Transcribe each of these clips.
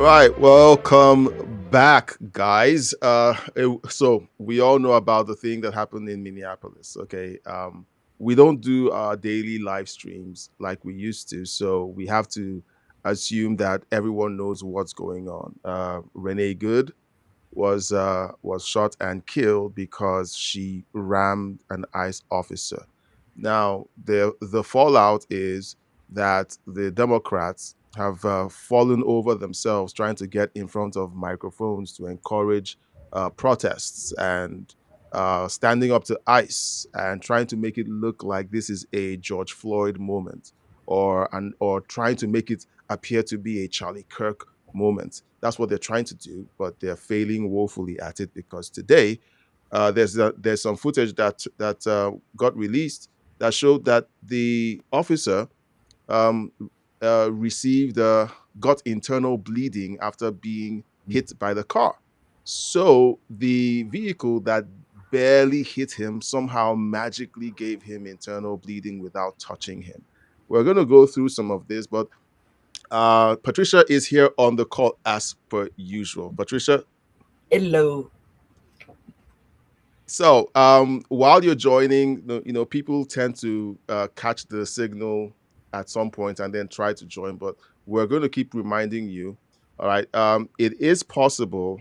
Right, welcome back, guys. So we all know about the thing that happened in Minneapolis. Okay, we don't do our daily live streams like we used to, so we have to assume that everyone knows what's going on. Renee Good was shot and killed because she rammed an ICE officer. Now, the fallout is that the Democrats have fallen over themselves trying to get in front of microphones to encourage protests and standing up to ICE and trying to make it look like this is a George Floyd moment or trying to make it appear to be a Charlie Kirk moment. That's what they're trying to do, but they're failing woefully at it because today there's some footage that got released that showed that the officer um, received got internal bleeding after being hit by the car. So the vehicle that barely hit him somehow magically gave him internal bleeding without touching him. We're going to go through some of this, but Patricia is here on the call as per usual. Patricia, Hello. so while you're joining, people tend to catch the signal at some point and then try to join, but we're going to keep reminding you. All right, It is possible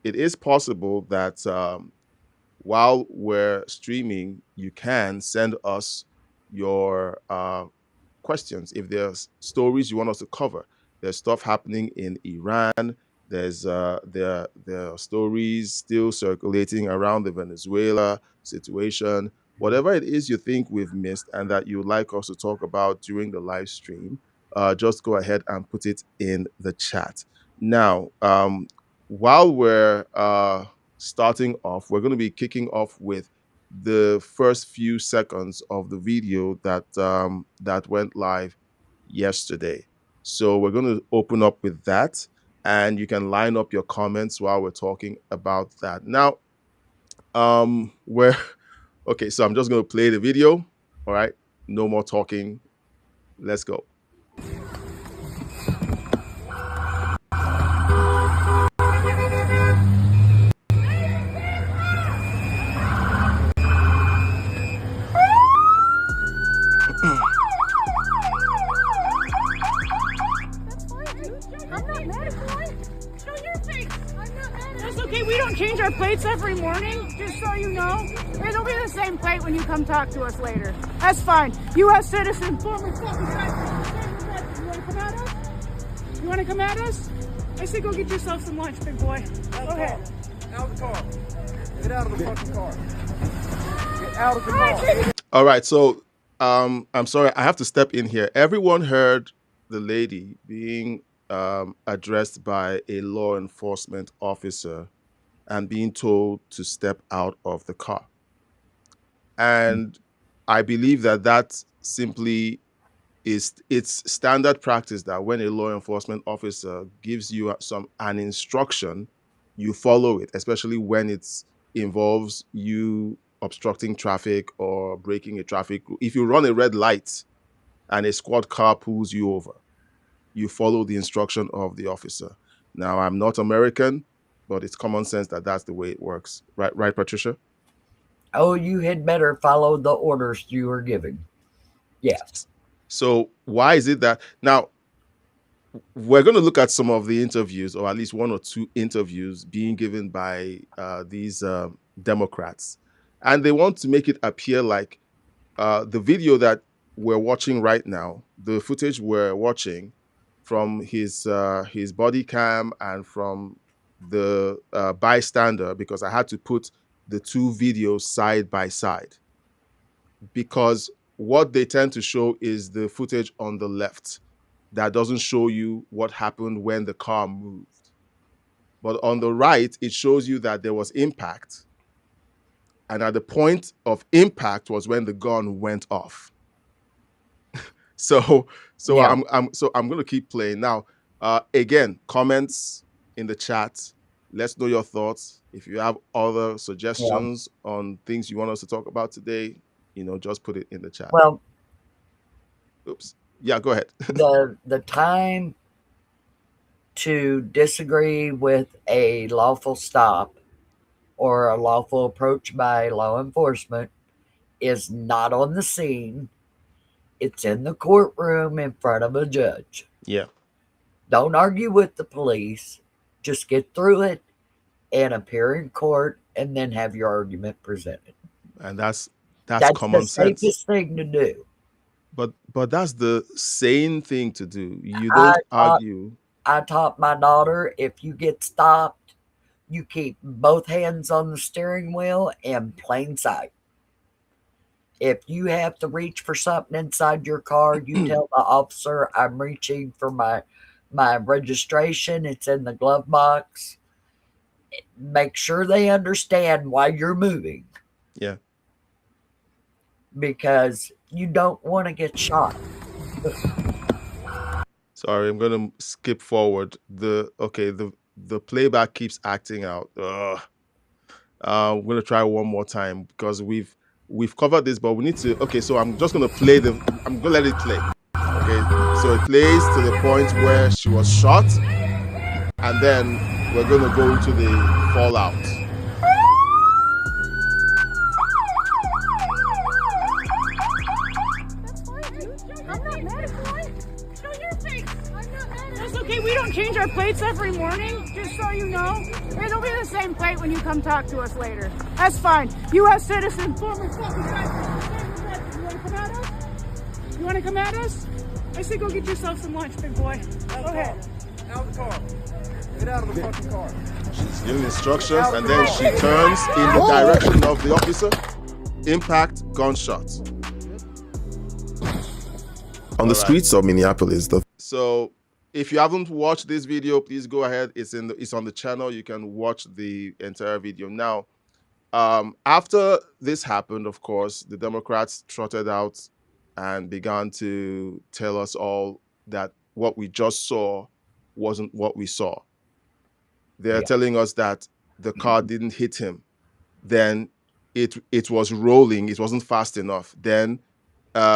that while we're streaming, you can send us your questions. If there's stories you want us to cover, there's stuff happening in Iran. There are stories still circulating around the Venezuela situation. Whatever it is you think we've missed and that you'd like us to talk about during the live stream, just go ahead and put it in the chat. Now, while we're starting off, we're going to be kicking off with the first few seconds of the video that went live yesterday. So we're going to open up with that, and you can line up your comments while we're talking about that. Now, we're okay. So I'm just going to play the video. All right, no more talking. Let's go. That's okay. We don't change our plates every morning, just so you know. It'll be the same plate when you come talk to us later. That's fine. U.S. citizen, former fucking president. You want to come at us? You want to come at us? I say go get yourself some lunch, big boy. Go ahead. Out of the car. Get out of the fucking car. Get out of the car. All right. So I'm sorry, I have to step in here. Everyone heard the lady being addressed by a law enforcement officer and being told to step out of the car. And I believe that simply is it's standard practice that when a law enforcement officer gives you an instruction, you follow it, especially when it involves you obstructing traffic or breaking a traffic rule. If you run a red light and a squad car pulls you over, you follow the instruction of the officer. Now, I'm not American, but it's common sense that that's the way it works. Right, Patricia? Oh, you had better follow the orders you were given. Yes. So why is it that now we're going to look at some of the interviews, or at least one or two interviews being given by these Democrats, and they want to make it appear like the video that we're watching right now, the footage we're watching from his body cam and from the bystander, because I had to put the two videos side by side, because what they tend to show is the footage on the left that doesn't show you what happened when the car moved. But on the right, it shows you that there was impact. And at the point of impact was when the gun went off. So Yeah. I'm going to keep playing now. Again, comments in the chat. Let's know your thoughts. If you have other suggestions on things you want us to talk about today, just put it in the chat. Well, Oops. Yeah, go ahead. the time to disagree with a lawful stop or a lawful approach by law enforcement is not on the scene. It's in the courtroom in front of a judge. Yeah. Don't argue with the police. Just get through it and appear in court and then have your argument presented. And that's That's the common sense. safest thing to do. But that's the sane thing to do. You I don't taught, argue. I taught my daughter, if you get stopped, you keep both hands on the steering wheel in plain sight. If you have to reach for something inside your car, you tell the officer, I'm reaching for my registration. It's in the glove box. Make sure they understand why you're moving, Yeah. because you don't want to get shot. Sorry, I'm gonna skip forward. The playback keeps acting out. Ugh. I'm gonna try one more time because we've covered this, but we need to. Okay, so I'm just gonna play the. I'm gonna let it play. Okay, so it plays to the point where she was shot, and then we're gonna go into the fallout. I'm not mad at you. Show your face. I'm not mad at you. That's okay. We don't change our plates every morning, just so you know. It'll be the same plate when you come talk to us later. That's fine. U.S. citizen, former fucking driver. You want to come at us? You want to come at us? I say go get yourself some lunch, big boy. Go ahead. Out of the car. Get out of the fucking car. She's giving instructions, and then she turns in the direction of the officer. Impact, gunshot. On the streets of Minneapolis. So, if you haven't watched this video, please go ahead. It's on the channel. You can watch the entire video now. After this happened, of course, the Democrats trotted out and began to tell us all that what we just saw wasn't what we saw. They're telling us that the car didn't hit him. Then it was rolling. It wasn't fast enough. Then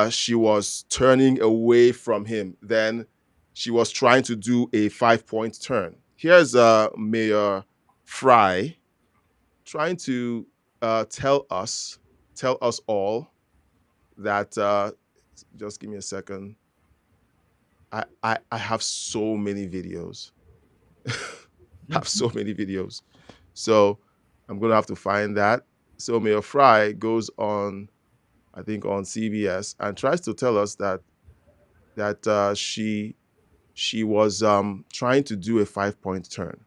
she was turning away from him. Then she was trying to do a 5-point turn. Here's Mayor Fry trying to tell us all that. Just give me a second. I have so many videos. Have so many videos. So I'm gonna have to find that. So Mayor Fry goes on, I think on CBS, and tries to tell us that she was trying to do a 5-point turn.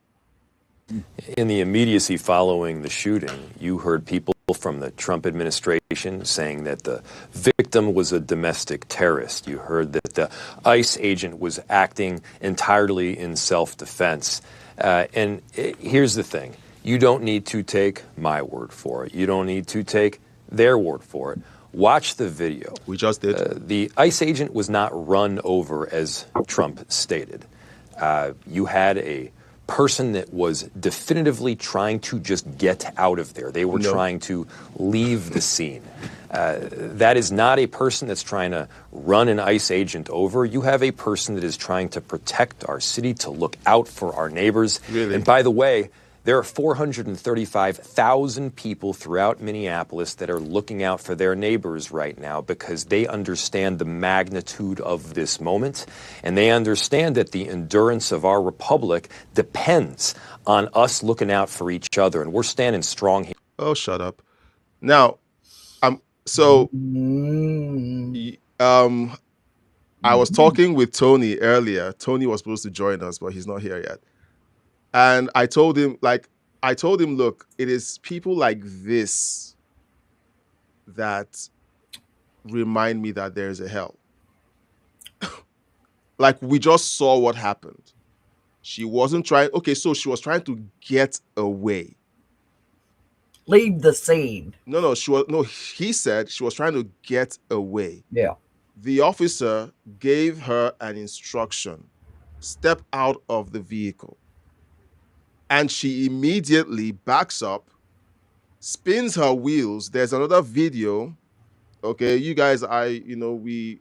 In the immediacy following the shooting, you heard people from the Trump administration saying that the victim was a domestic terrorist. You heard that the ICE agent was acting entirely in self-defense. And here's the thing. You don't need to take my word for it. You don't need to take their word for it. Watch the video. We just did. The ICE agent was not run over, as Trump stated. You had a person that was definitively trying to just get out of there. They were trying to leave the scene. That is not a person that's trying to run an ICE agent over. You have a person that is trying to protect our city, to look out for our neighbors. Really? And by the way, there are 435,000 people throughout Minneapolis that are looking out for their neighbors right now because they understand the magnitude of this moment, and they understand that the endurance of our republic depends on us looking out for each other, and we're standing strong here. Oh, shut up. Now, so I was talking with Tony earlier. Tony was supposed to join us, but he's not here yet. And I told him, look, it is people like this that remind me that there's a hell. Like, we just saw what happened. She wasn't trying. Okay, so she was trying to get away. Leave the scene. No, he said she was trying to get away. Yeah. The officer gave her an instruction: step out of the vehicle. And she immediately backs up, spins her wheels. There's another video. Okay, you guys, we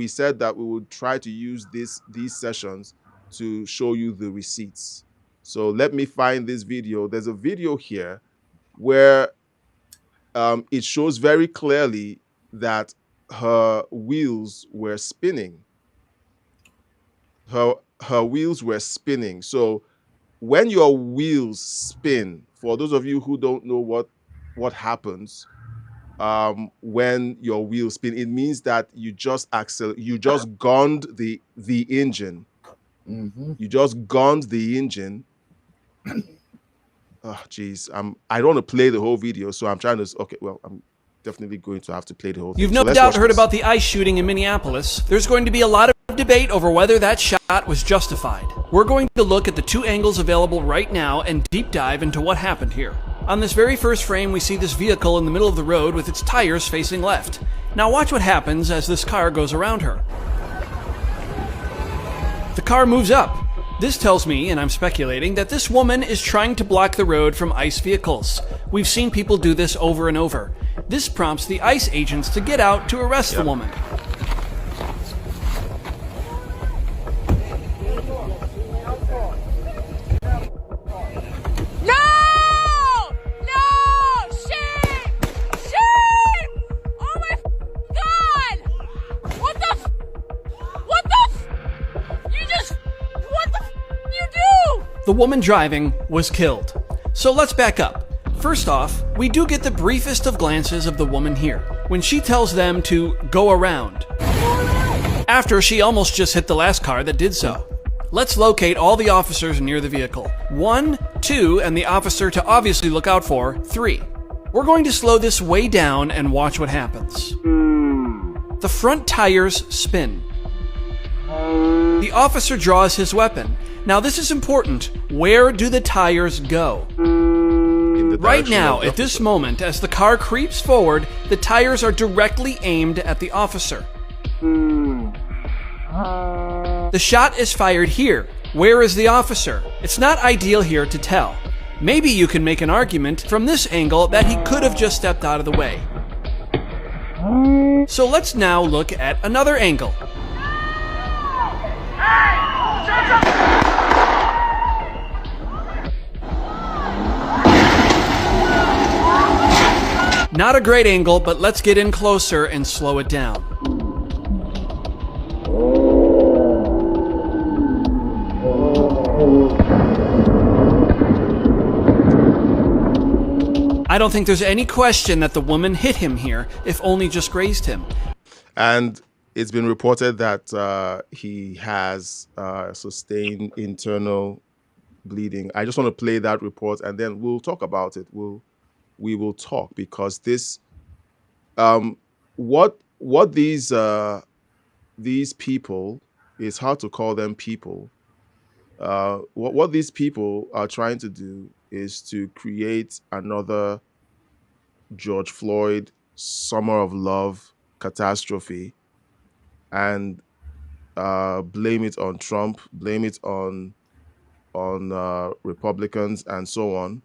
said that we would try to use these sessions to show you the receipts. So let me find this video. There's a video here where it shows very clearly that her wheels were spinning. Her wheels were spinning. So when your wheels spin, for those of you who don't know what happens when your wheels spin, it means that you just gunned the engine. You just gunned the engine. Oh, geez. I don't want to play the whole video, so I'm trying to. Okay, well, I'm definitely going to have to play the whole thing. You've no doubt heard about the ICE shooting in Minneapolis. There's going to be a lot of debate over whether that shot was justified. We're going to look at the two angles available right now and deep dive into what happened here. On this very first frame, we see this vehicle in the middle of the road with its tires facing left. Now watch what happens as this car goes around her. The car moves up. This tells me, and I'm speculating, that this woman is trying to block the road from ICE vehicles. We've seen people do this over and over. This prompts the ICE agents to get out to arrest the woman. The woman driving was killed. So let's back up. First off, we do get the briefest of glances of the woman here, when she tells them to go around, after she almost just hit the last car that did so. Let's locate all the officers near the vehicle. 1, 2, and the officer to obviously look out for, 3. We're going to slow this way down and watch what happens. The front tires spin. The officer draws his weapon. Now this is important. Where do the tires go? Right now, at this moment, as the car creeps forward, the tires are directly aimed at the officer. The shot is fired here. Where is the officer? It's not ideal here to tell. Maybe you can make an argument from this angle that he could have just stepped out of the way. So let's now look at another angle. Not a great angle, but let's get in closer and slow it down. I don't think there's any question that the woman hit him here, if only just grazed him. And it's been reported that he has sustained internal bleeding. I just want to play that report, and then we'll talk about it. We will talk, because this, what these people, it's hard to call them people. What these people are trying to do is to create another George Floyd Summer of Love catastrophe, and blame it on Trump, blame it on Republicans, and so on.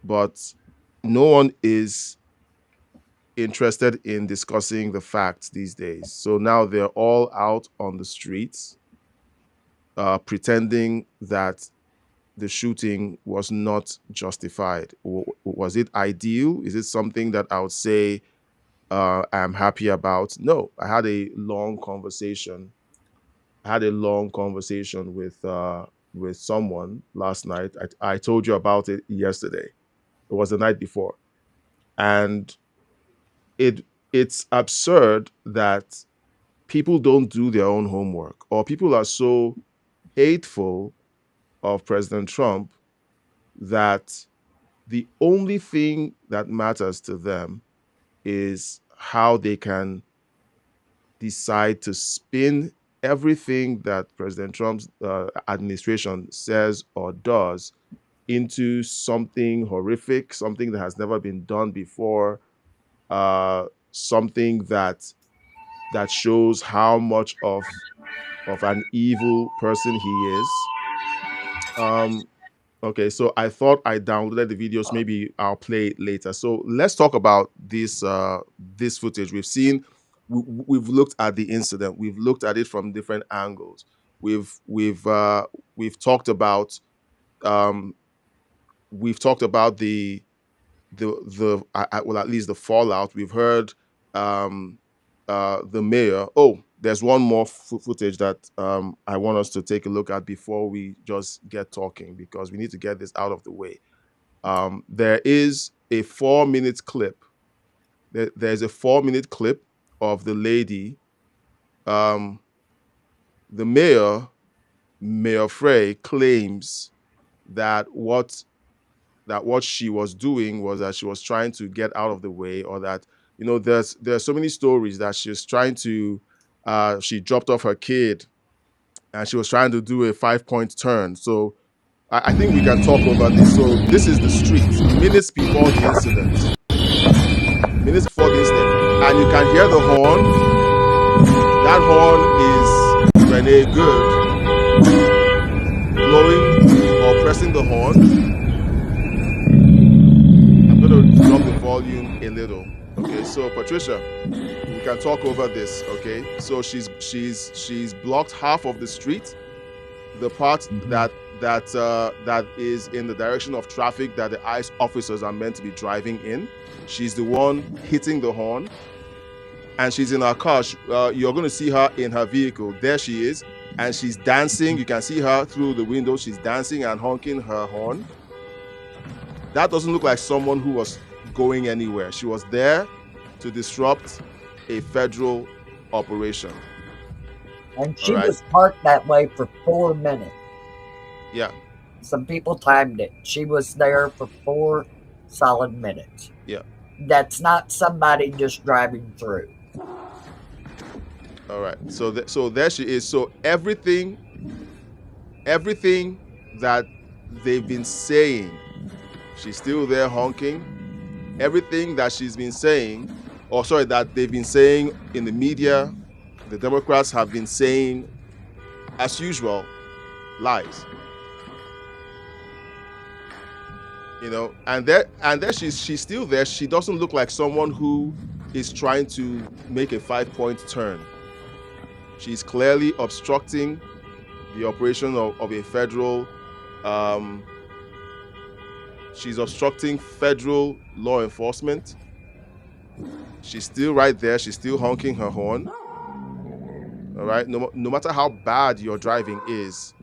But no one is interested in discussing the facts these days. So now they're all out on the streets pretending that the shooting was not justified. Was it ideal? Is it something that I would say I'm happy about? No. I had a long conversation. With someone last night. I told you about it yesterday. It was the night before. And it's absurd that people don't do their own homework, or people are so hateful of President Trump that the only thing that matters to them is how they can decide to spin everything that President Trump's administration says or does into something horrific, something that has never been done before, something that shows how much of an evil person he is. Okay, so I thought I downloaded the videos. Maybe I'll play it later. So let's talk about this footage. We've looked at the incident. We've looked at it from different angles. we've talked about um, well, at least the fallout. We've heard um, the mayor. Oh, there's one more footage that I want us to take a look at before we just get talking, because we need to get this out of the way. There is a 4 minute clip. There's a 4 minute clip of the lady. Um, the Mayor Frey, claims that what she was doing was that she was trying to get out of the way, or that, there's so many stories that she was trying to she dropped off her kid and she was trying to do a 5 point turn. So I think we can talk over this. So this is the street minutes before the incident. And you can hear the horn. That horn is Renée Good blowing or pressing the horn. I'm going to drop the volume a little. Okay, so Patricia, we can talk over this. Okay, so she's blocked half of the street, the part that is in the direction of traffic that the ICE officers are meant to be driving in. She's the one hitting the horn, and she's in her car. You're going to see her in her vehicle. There she is, and she's dancing. You can see her through the window. She's dancing and honking her horn. That doesn't look like someone who was going anywhere. She was there to disrupt a federal operation. And she was parked that way for 4 minutes. Yeah. Some people timed it. She was there for 4 solid minutes. Yeah. That's not somebody just driving through. All right. So there she is. So everything that they've been saying, she's still there honking. Everything that she's been saying, that they've been saying in the media, the Democrats have been saying, as usual, lies. And there she's still there. She doesn't look like someone who is trying to make a 5 point turn. She's clearly obstructing the operation of a federal. She's obstructing federal law enforcement. She's still right there. She's still honking her horn. All right. No matter how bad your driving is.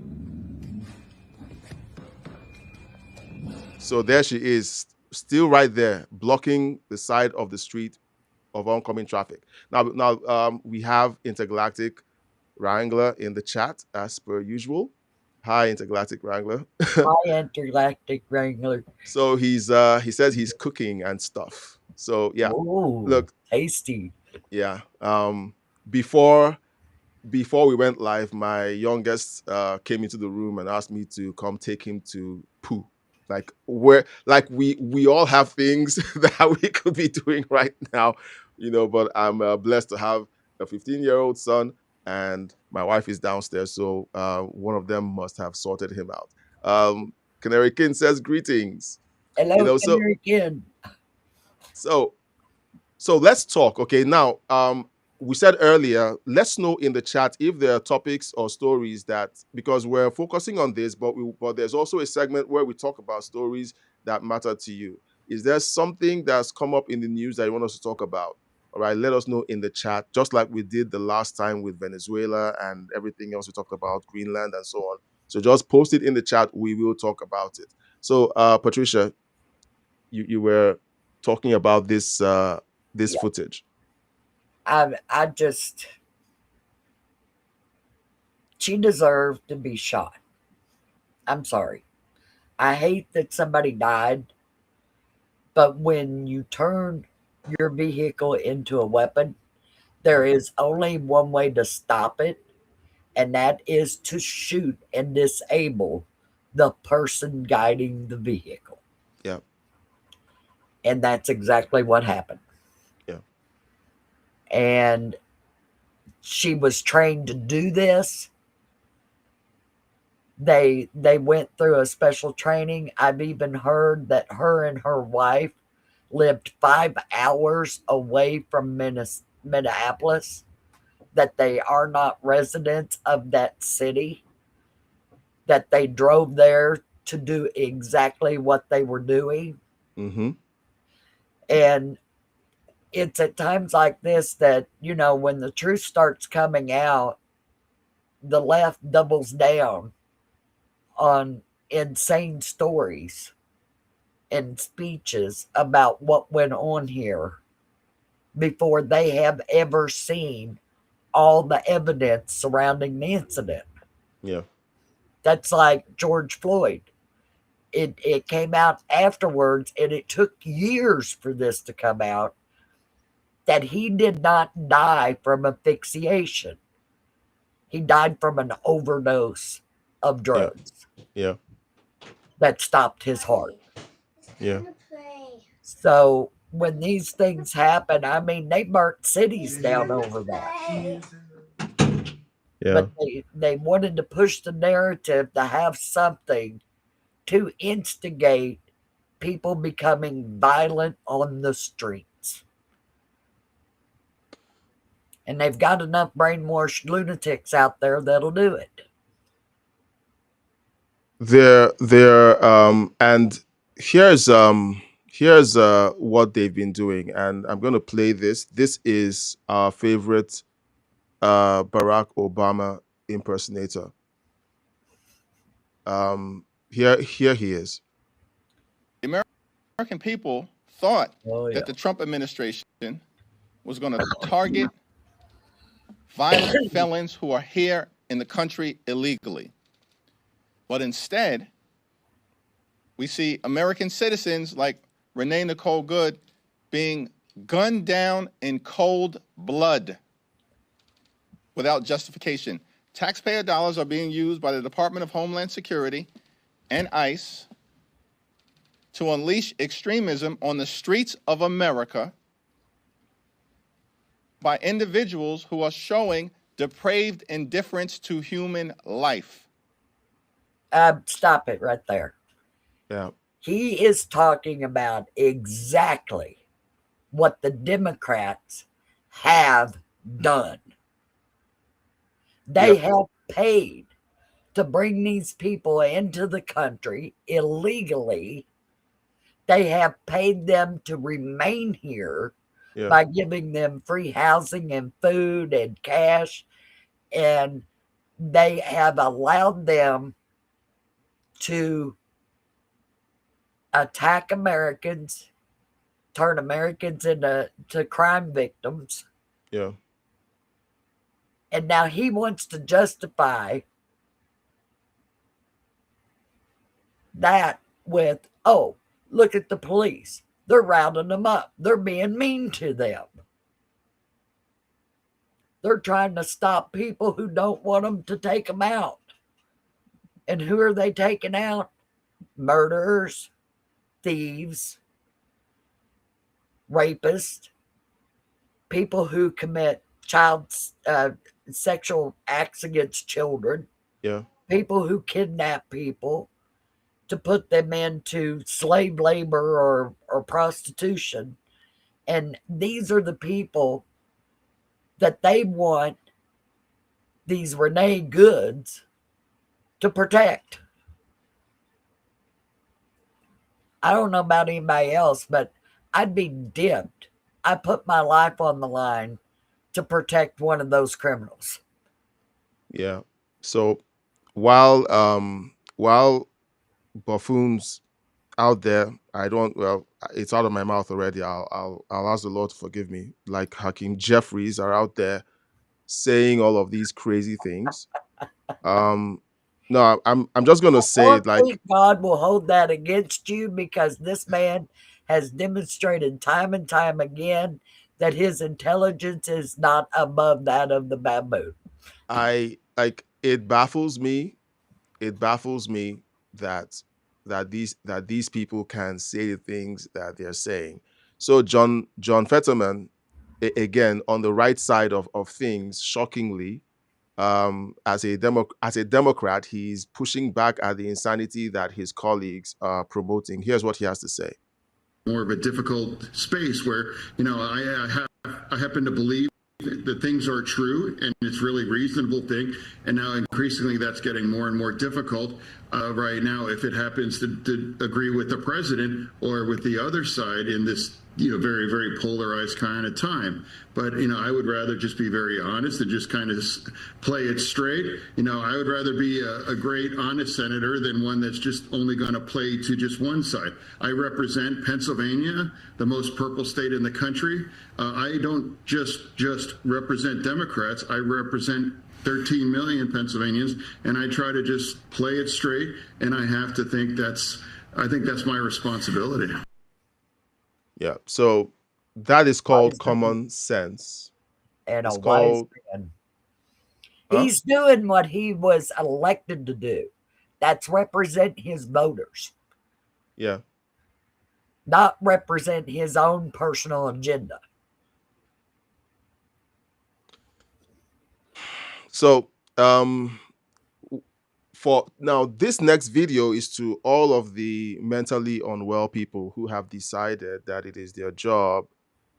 So there she is, still right there, blocking the side of the street of oncoming traffic. Now, we have Intergalactic Wrangler in the chat, as per usual. Hi, Intergalactic Wrangler. Hi, Intergalactic Wrangler. So he says he's cooking and stuff. So yeah, ooh, look, tasty. Yeah. Before we went live, my youngest came into the room and asked me to come take him to poo. We all have things that we could be doing right now, but I'm blessed to have a 15-year-old son, and my wife is downstairs, so one of them must have sorted him out. Canary Kin says greetings. Hello, Canary Kin. So let's talk. Okay, now we said earlier, let's know in the chat if there are topics or stories because we're focusing on this, but there's also a segment where we talk about stories that matter to you. Is there something that's come up in the news that you want us to talk about? All right, let us know in the chat, just like we did the last time with Venezuela and everything else we talked about, Greenland and so on. So just post it in the chat. We will talk about it. So, Patricia, you were talking about this footage. She deserved to be shot. I'm sorry. I hate that somebody died, but when you turn your vehicle into a weapon, there is only one way to stop it, and that is to shoot and disable the person guiding the vehicle. Yeah. And that's exactly what happened. Yeah. And she was trained to do this. They went through a special training. I've even heard that her and her wife lived 5 hours away from Minneapolis that they are not residents of that city, that they drove there to do exactly what they were doing. Mm-hmm. And it's at times like this that, you know, when the truth starts coming out, the left doubles down on insane stories and speeches about what went on here before they have ever seen all the evidence surrounding the incident. Yeah. That's like George Floyd. It came out afterwards, and it took years for this to come out, that he did not die from asphyxiation. He died from an overdose of Yeah. drugs Yeah. that stopped his heart. Yeah. So when these things happen, I mean, they burnt cities down over that. Yeah. But they wanted to push the narrative to have something to instigate people becoming violent on the streets. And they've got enough brainwashed lunatics out there that'll do it. And here's what they've been doing, and I'm going to play this. This is our favorite Barack Obama impersonator. Here he is. The American people thought Oh, yeah. that the Trump administration was going to target violent felons who are here in the country illegally. But instead, we see American citizens like Renée Good being gunned down in cold blood without justification. Taxpayer dollars are being used by the Department of Homeland Security and ICE to unleash extremism on the streets of America by individuals who are showing depraved indifference to human life. Stop it right there. Yeah. He is talking about exactly what the Democrats have done. They have paid to bring these people into the country illegally. They have paid them to remain here by giving them free housing and food and cash. And they have allowed them to attack Americans, turn Americans into crime victims. Yeah. And now he wants to justify that with, oh, look at the police. They're rounding them up. They're being mean to them. They're trying to stop people who don't want them to take them out. And who are they taking out? Murderers, thieves, rapists, people who commit sexual acts against children, people who kidnap people to put them into slave labor or prostitution. And these are the people that they want these Renée Goods to protect. I don't know about anybody else, but I'd be dimmed. I put my life on the line to protect one of those criminals. Yeah. So while buffoons out there, it's out of my mouth already. I'll ask the Lord to forgive me. Like Hakeem Jeffries are out there saying all of these crazy things. No, I'm just gonna say it like God will hold that against you, because this man has demonstrated time and time again that his intelligence is not above that of the baboon. It baffles me. It baffles me that these people can say the things that they're saying. So John Fetterman, again, on the right side of things, shockingly, as a Democrat, he's pushing back at the insanity that his colleagues are promoting. Here's what he has to say. More of a difficult space where, I happen to believe that things are true and it's really reasonable thing. And now increasingly that's getting more and more difficult right now if it happens to agree with the president or with the other side in this very, very polarized kind of time. But, I would rather just be very honest and just kind of play it straight. I would rather be a great, honest senator than one that's just only going to play to just one side. I represent Pennsylvania, the most purple state in the country. I don't just represent Democrats. I represent 13 million Pennsylvanians, and I try to just play it straight. And I have to think I think that's my responsibility. Yeah. So that is called common sense. And it's a wise called, man. He's doing what he was elected to do. That's represent his voters. Yeah. Not represent his own personal agenda. So, for now, this next video is to all of the mentally unwell people who have decided that it is their job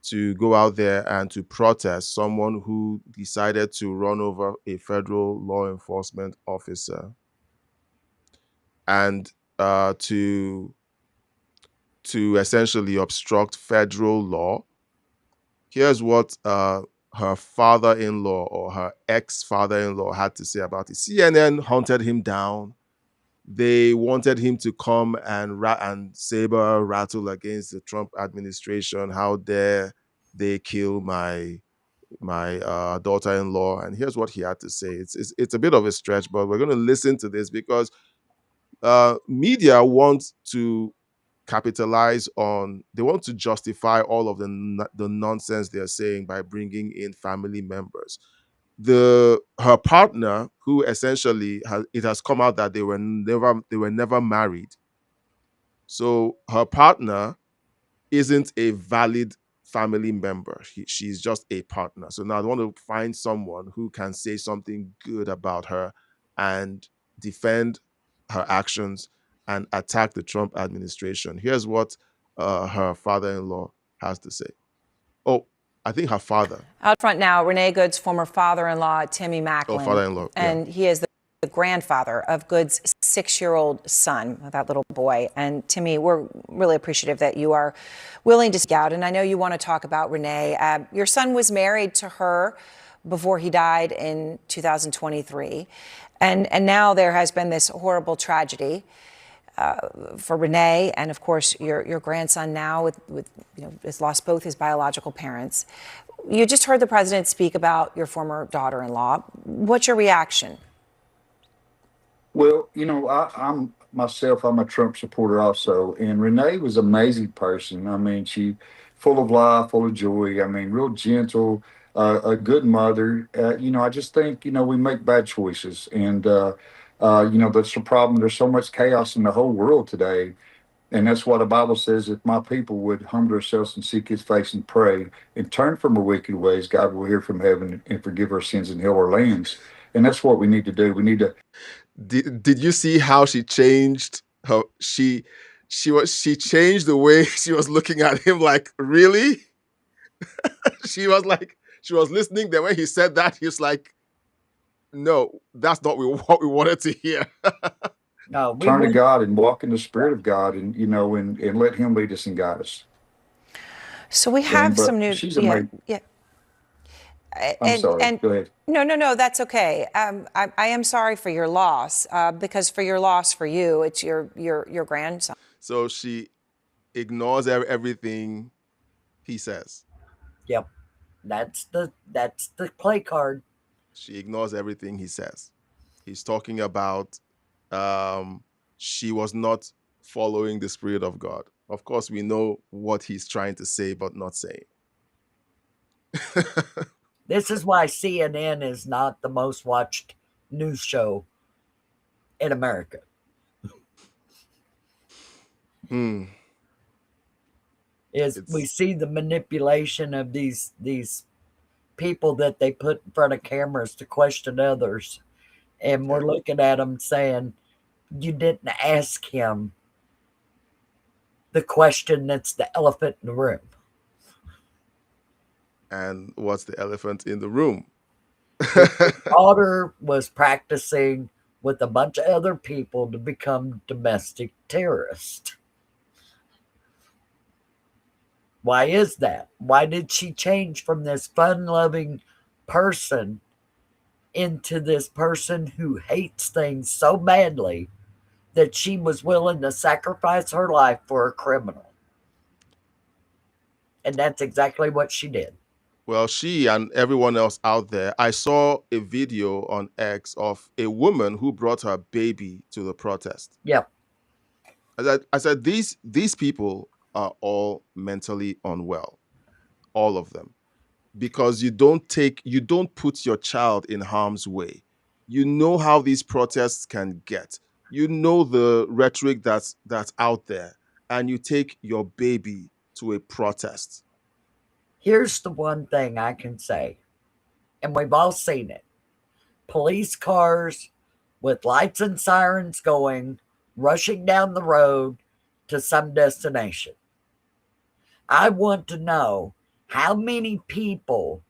to go out there and to protest someone who decided to run over a federal law enforcement officer and to essentially obstruct federal law. Here's what her father-in-law or her ex-father-in-law had to say about it. CNN hunted him down. They wanted him to come and saber rattle against the Trump administration. How dare they kill my daughter-in-law? And here's what he had to say. It's a bit of a stretch, but we're going to listen to this because media wants to capitalize on, they want to justify all of the nonsense they're saying by bringing in family members. Her partner, who essentially it has come out that they were never married. So her partner isn't a valid family member. She's just a partner. So now I want to find someone who can say something good about her and defend her actions and attack the Trump administration. Here's what her father-in-law has to say. Oh, I think her father. Out front now, Renée Good's former father-in-law, Timmy Macklin. Oh, father-in-law. And he is the grandfather of Good's 6-year-old son, that little boy. And Timmy, we're really appreciative that you are willing to speak out. And I know you want to talk about Renée. Your son was married to her before he died in 2023. And now there has been this horrible tragedy for Renée, and of course your grandson now has lost both his biological parents. You just heard the president speak about your former daughter-in-law. What's your reaction? Well, I'm a Trump supporter also, and Renée was an amazing person. I mean, she full of life, full of joy. I mean, real gentle, a good mother. I just think we make bad choices, and that's the problem. There's so much chaos in the whole world today. And that's why the Bible says, if my people would humble themselves and seek his face and pray and turn from our wicked ways, God will hear from heaven and forgive our sins and heal our lands. And that's what we need to do. We need to. Did you see how she changed her? She changed the way she was looking at him. Like, really? she was listening. Then when he said that, he was like, no, that's not what we wanted to hear. No, turn to God and walk in the Spirit of God, and and let Him lead us and guide us. So we have some news. She's amazing. Yeah. I'm sorry. Go ahead. No, that's okay. I am sorry for your loss, because for your loss for you, it's your grandson. So she ignores everything he says. Yep, that's the play card. She ignores everything he says. He's talking about she was not following the Spirit of God. Of course, we know what he's trying to say, but not saying. This is why CNN is not the most watched news show in America. We see the manipulation of these people that they put in front of cameras to question others. And we're looking at them saying, you didn't ask him the question that's the elephant in the room. And what's the elephant in the room? Your daughter was practicing with a bunch of other people to become domestic terrorists. Why is that? Why did she change from this fun-loving person into this person who hates things so badly that she was willing to sacrifice her life for a criminal? And that's exactly what she did. Well, she and everyone else out there, I saw a video on X of a woman who brought her baby to the protest. Yep. I said these people are all mentally unwell, all of them, because you don't put your child in harm's way. You know how these protests can get. You know the rhetoric that's out there, and you take your baby to a protest. Here's the one thing I can say, and we've all seen it. Police cars with lights and sirens going, rushing down the road to some destination. I want to know how many people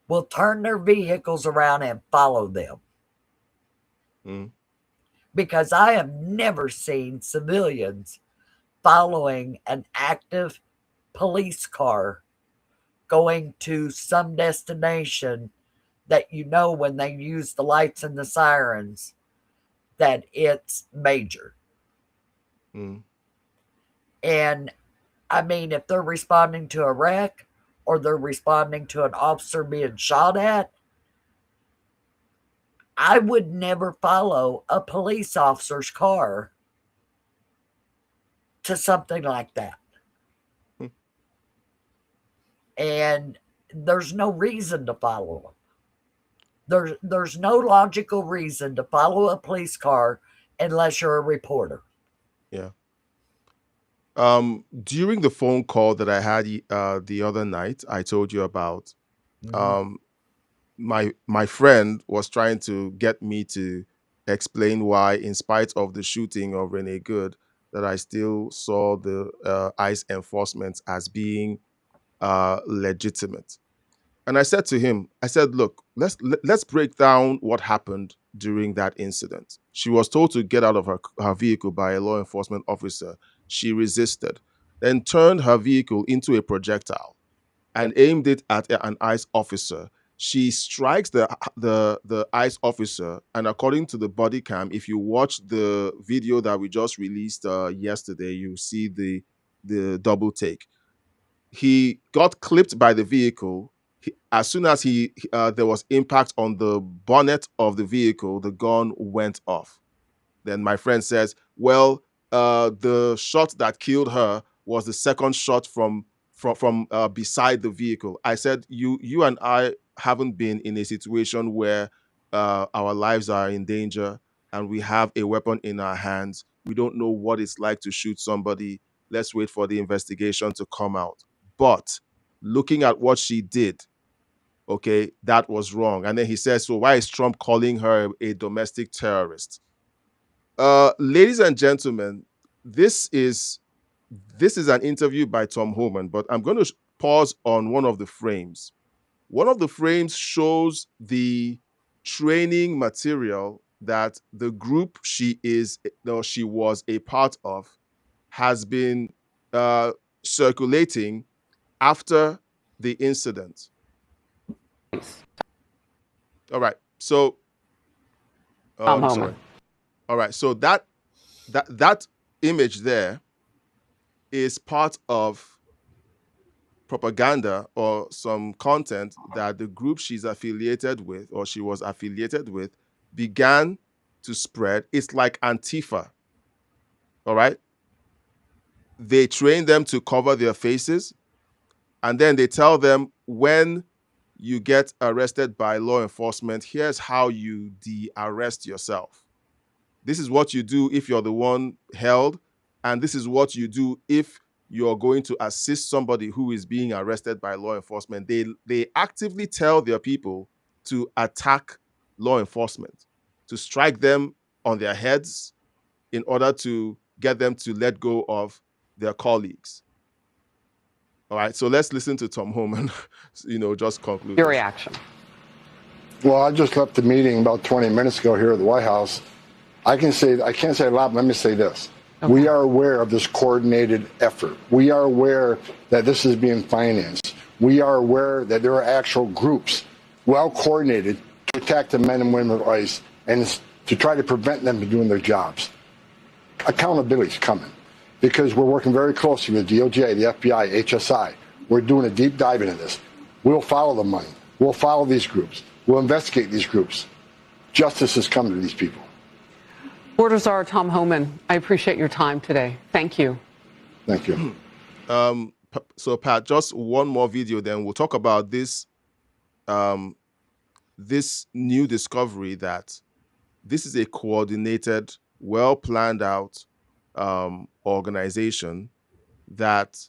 will turn their vehicles around and follow them. Mm. Because I have never seen civilians following an active police car going to some destination that you know when they use the lights and the sirens that it's major. Mm. And I mean, if they're responding to a wreck or they're responding to an officer being shot at, I would never follow a police officer's car to something like that. Mm. And there's no reason to follow them. There's no logical reason to follow a police car unless you're a reporter. Yeah. During the phone call that I had the other night, I told you about, Mhm. my friend was trying to get me to explain why, in spite of the shooting of Renée Good, that I still saw the ICE enforcement as being legitimate. And I said to him, I said, look, let's break down what happened during that incident. She was told to get out of her vehicle by a law enforcement officer. She resisted, then turned her vehicle into a projectile and aimed it at an ICE officer. She strikes the ICE officer, and according to the body cam, if you watch the video that we just released yesterday, you see the double take. He got clipped by the vehicle. As soon as there was impact on the bonnet of the vehicle, the gun went off. Then my friend says, well, the shot that killed her was the second shot from beside the vehicle. I said, you and I haven't been in a situation where our lives are in danger and we have a weapon in our hands. We don't know what it's like to shoot somebody. Let's wait for the investigation to come out. But looking at what she did, okay, that was wrong. And then he says, so why is Trump calling her a domestic terrorist? Ladies and gentlemen, this is an interview by Tom Homan, but I'm going to pause on one of the frames. One of the frames shows the training material that the group she was a part of has been circulating after the incident. All right. So, I'm sorry. All right. So that image there is part of propaganda or some content that the group she's affiliated with or she was affiliated with began to spread. It's like Antifa. All right. They train them to cover their faces, and then they tell them, when you get arrested by law enforcement, here's how you de-arrest yourself. This is what you do if you're the one held, and this is what you do if you're going to assist somebody who is being arrested by law enforcement. They actively tell their people to attack law enforcement, to strike them on their heads in order to get them to let go of their colleagues. All right, so let's listen to Tom Homan, just conclude. Your reaction. Well, I just left the meeting about 20 minutes ago here at the White House. I can't say a lot, but let me say this. Okay. We are aware of this coordinated effort. We are aware that this is being financed. We are aware that there are actual groups well coordinated to attack the men and women of ICE and to try to prevent them from doing their jobs. Accountability is coming because we're working very closely with DOJ, the FBI, HSI. We're doing a deep dive into this. We'll follow the money. We'll follow these groups. We'll investigate these groups. Justice is coming to these people. Border Czar Tom Homan, I appreciate your time today. Thank you. Thank you. So, Pat, just one more video, then we'll talk about this this new discovery that this is a coordinated, well-planned out organization that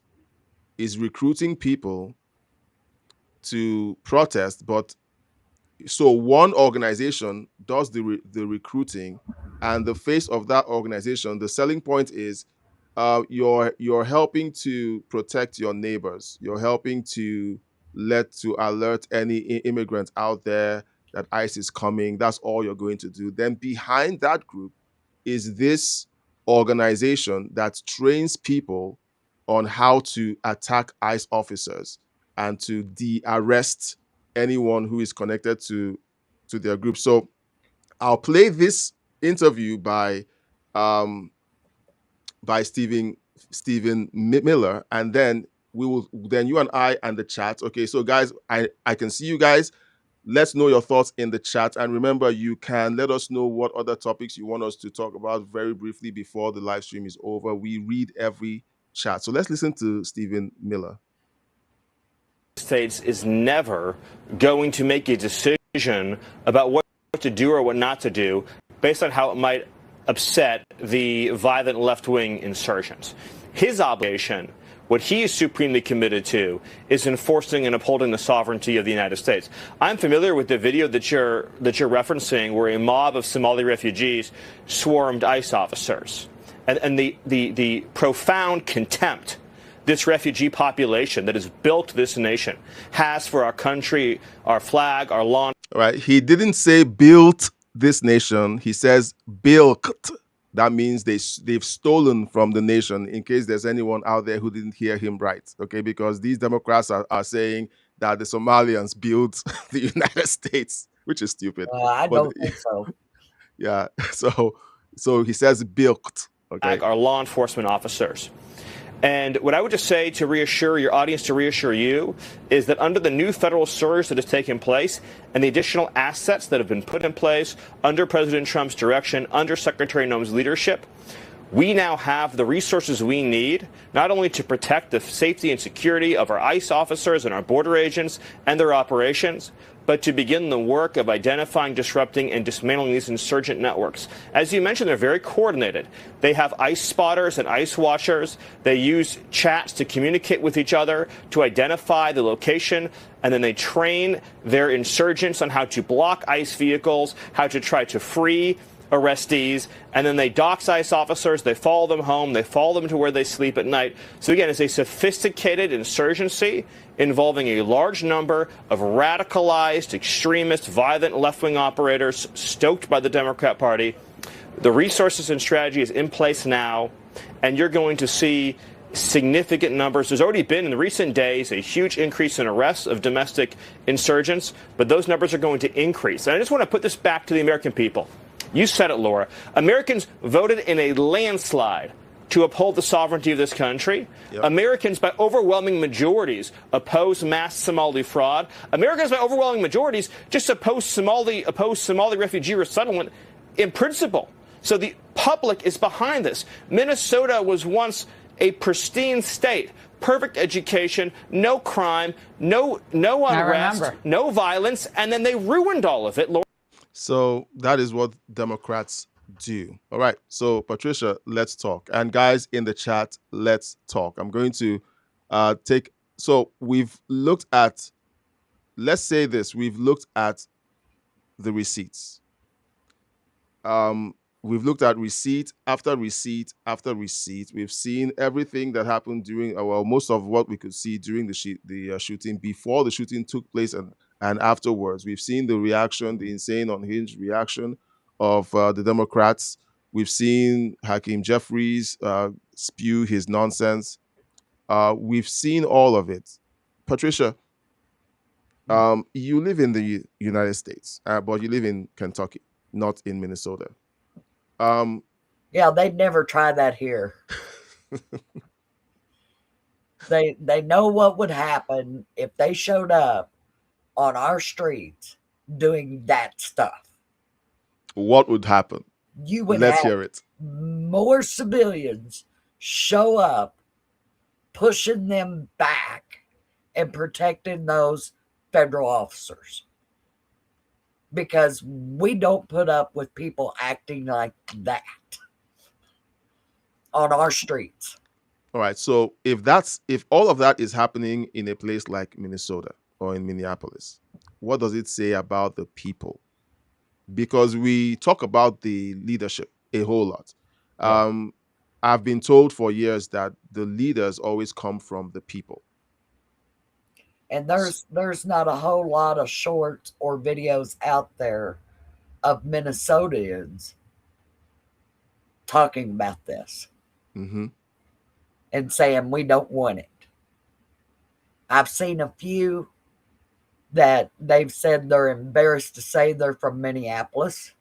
is recruiting people to protest. But so one organization does the recruiting, and the face of that organization, the selling point is you're helping to protect your neighbors. You're helping to alert any immigrants out there that ICE is coming. That's all you're going to do. Then behind that group is this organization that trains people on how to attack ICE officers and to de-arrest anyone who is connected to their group. So I'll play this interview by Stephen Miller, and then you and I and the chat. Okay, so guys, I can see you guys. Let's know your thoughts in the chat, and remember, you can let us know what other topics you want us to talk about very briefly before the live stream is over. We read every chat. So let's listen to Stephen Miller. States is never going to make a decision about what to do or what not to do based on how it might upset the violent left-wing insurgents. His obligation, what he is supremely committed to, is enforcing and upholding the sovereignty of the United States. I'm familiar with the video that you're referencing, where a mob of Somali refugees swarmed ICE officers, and the profound contempt this refugee population that has built this nation has for our country, our flag, our law. All right. He didn't say built this nation. He says built. That means they've stolen from the nation, in case there's anyone out there who didn't hear him right. Okay, because these Democrats are saying that the Somalians built the United States, which is stupid. I don't think so. Yeah. So he says built. Okay. Our law enforcement officers. And what I would just say to reassure your audience, to reassure you, is that under the new federal surge that has taken place and the additional assets that have been put in place under President Trump's direction, under Secretary Noem's leadership, we now have the resources we need not only to protect the safety and security of our ICE officers and our border agents and their operations, but to begin the work of identifying, disrupting, and dismantling these insurgent networks. As you mentioned, they're very coordinated. They have ICE spotters and ICE watchers. They use chats to communicate with each other, to identify the location, and then they train their insurgents on how to block ICE vehicles, how to try to free arrestees, and then they dox ICE officers, they follow them home, they follow them to where they sleep at night. So again, it's a sophisticated insurgency involving a large number of radicalized, extremist, violent left-wing operators stoked by the Democrat Party. The resources and strategy is in place now, and you're going to see significant numbers. There's already been in the recent days a huge increase in arrests of domestic insurgents, but those numbers are going to increase. And I just want to put this back to the American people. You said it, Laura. Americans voted in a landslide to uphold the sovereignty of this country. Yep. Americans, by overwhelming majorities, oppose mass Somali fraud. Americans, by overwhelming majorities, just oppose Somali refugee resettlement in principle. So the public is behind this. Minnesota was once a pristine state. Perfect education, no crime, no unrest, no violence, and then they ruined all of it, Laura. So that is what Democrats do. All right. So, Patricia, let's talk. And guys in the chat, let's talk. I'm going to so we've looked at, let's say this, we've looked at the receipts. We've looked at receipt after receipt after receipt. We've seen everything that happened during, well, most of what we could see during the shooting, before the shooting took place, and afterwards. We've seen the reaction, the insane, unhinged reaction of the Democrats. We've seen Hakeem Jeffries spew his nonsense. We've seen all of it. Patricia, you live in the United States, but you live in Kentucky, not in Minnesota. Yeah, they'd never try that here. They know what would happen if they showed up on our streets doing that stuff. What would happen? You would Let's have hear it. more civilians show up, pushing them back and protecting those federal officers. Because we don't put up with people acting like that on our streets. All right. So if all of that is happening in a place like Minnesota or in Minneapolis, what does it say about the people? Because we talk about the leadership a whole lot. Yeah. I've been told for years that the leaders always come from the people. And there's not a whole lot of shorts or videos out there of Minnesotans talking about this Mm-hmm. and saying we don't want it. I've seen a few that they've said they're embarrassed to say they're from Minneapolis,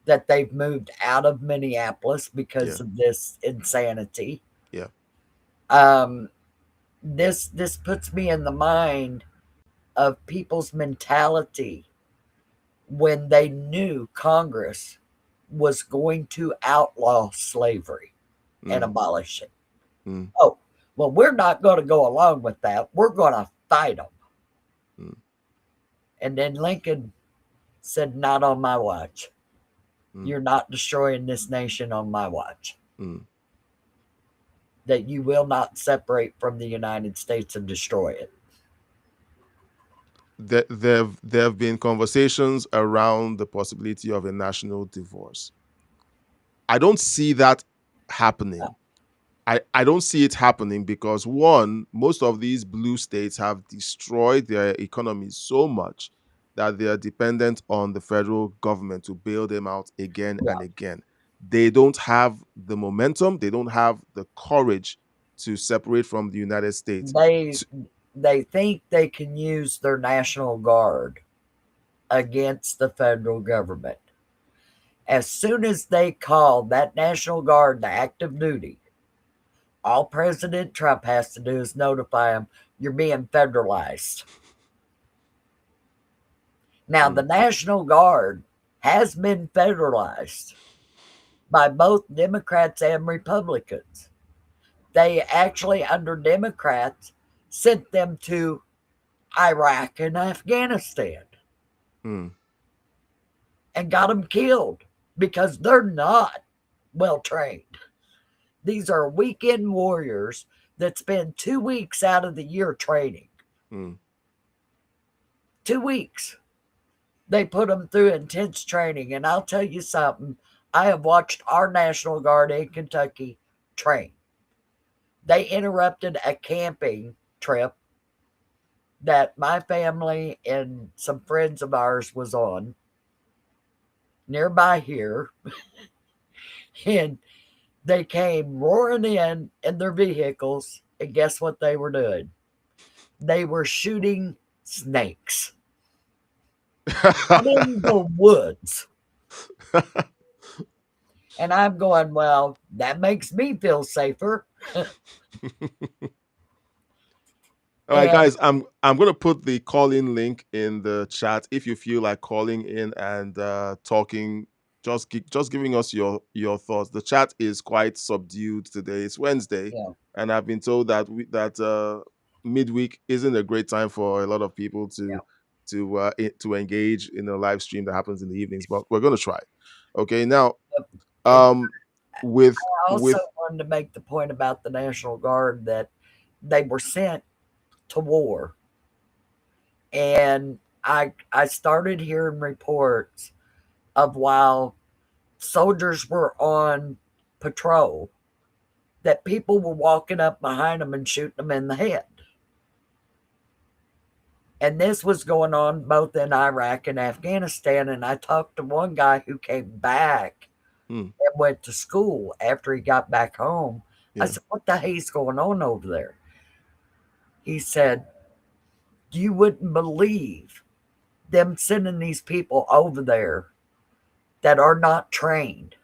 that they've moved out of Minneapolis because of this insanity. Yeah. This puts me in the mind of people's mentality when they knew Congress was going to outlaw slavery and abolish it. Oh, well, we're not going to go along with that. We're going to fight them. And then Lincoln said, not on my watch. You're not destroying this nation on my watch. That you will not separate from the United States and destroy it. There have been conversations around the possibility of a national divorce. I don't see that happening. I don't see it happening because, one, most of these blue states have destroyed their economies so much that they are dependent on the federal government to bail them out again and again. They don't have the momentum. They don't have the courage to separate from the United States. They think they can use their National Guard against the federal government. As soon as they call that National Guard to active duty, all President Trump has to do is notify them, you're being federalized. Now, the National Guard has been federalized by both Democrats and Republicans. They actually, under Democrats, sent them to Iraq and Afghanistan and got them killed because they're not well trained. These are weekend warriors that spend 2 weeks out of the year training. 2 weeks. They put them through intense training. And I'll tell you something. I have watched our National Guard in Kentucky train. They interrupted a camping trip that my family and some friends of ours was on nearby here. And they came roaring in their vehicles, and guess what they were doing? They were shooting snakes in the woods. And I'm going, well, that makes me feel safer. All right, guys, I'm going to put the call-in link in the chat. If you feel like calling in and talking, just giving us your thoughts. The chat is quite subdued today. It's Wednesday, and I've been told that midweek isn't a great time for a lot of people to engage in a live stream that happens in the evenings. But we're going to try. Okay, now, I also wanted to make the point about the National Guard that they were sent to war. And I started hearing reports of while soldiers were on patrol, that people were walking up behind them and shooting them in the head. And this was going on both in Iraq and Afghanistan. And I talked to one guy who came back and went to school after he got back home. I said, what the hell's going on over there? He said, you wouldn't believe them sending these people over there that are not trained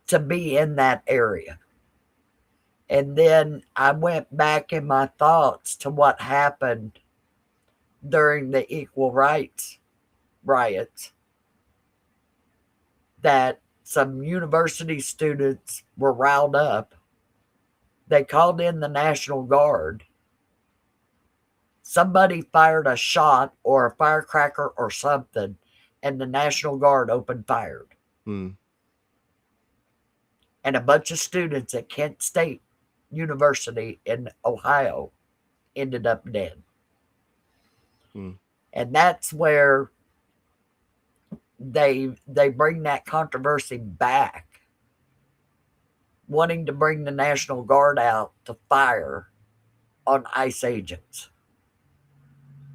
to be in that area. And then I went back in my thoughts to what happened during the equal rights riots, that some university students were riled up. They called in the National Guard. Somebody fired a shot or a firecracker or something, and the National Guard opened fire. And a bunch of students at Kent State University in Ohio ended up dead. And that's where they bring that controversy back, wanting to bring the National Guard out to fire on ICE agents.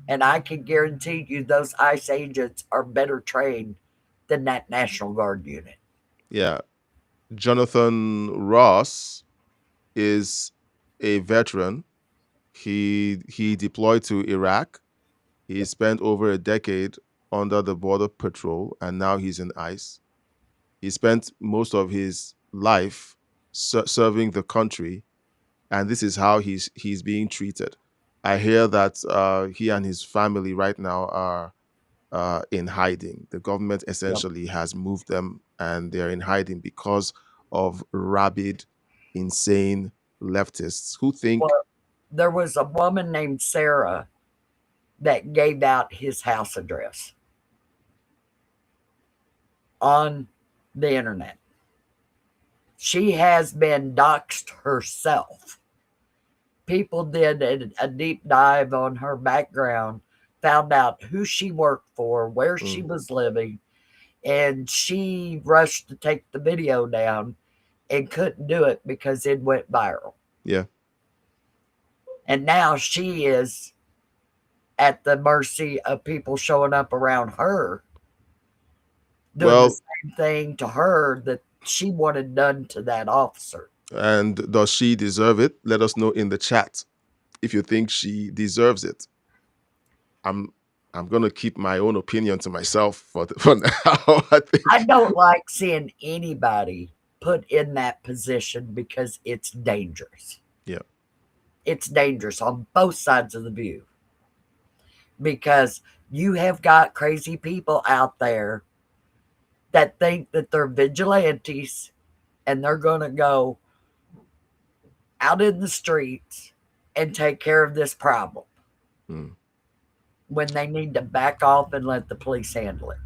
And I can guarantee you those ICE agents are better trained than that National Guard unit. Yeah. Jonathan Ross is a veteran. He deployed to Iraq. He spent over a decade under the border patrol, and now he's in ICE. He spent most of his life serving the country, and this is how he's being treated. I hear that he and his family right now are in hiding. The government essentially has moved them, and they're in hiding because of rabid, insane leftists who think... Well, there was a woman named Sarah that gave out his house address on the internet. She has been doxxed herself. People did a deep dive on her background, found out who she worked for, where she was living, and she rushed to take the video down and couldn't do it because it went viral. Yeah. And now she is at the mercy of people showing up around her, doing the same thing to her that she wanted done to that officer. And does she deserve it? Let us know in the chat if you think she deserves it. I'm going to keep my own opinion to myself for now. I don't like seeing anybody put in that position because it's dangerous. Yeah. It's dangerous on both sides of the view. Because you have got crazy people out there that think that they're vigilantes and they're going to go out in the streets and take care of this problem when they need to back off and let the police handle it.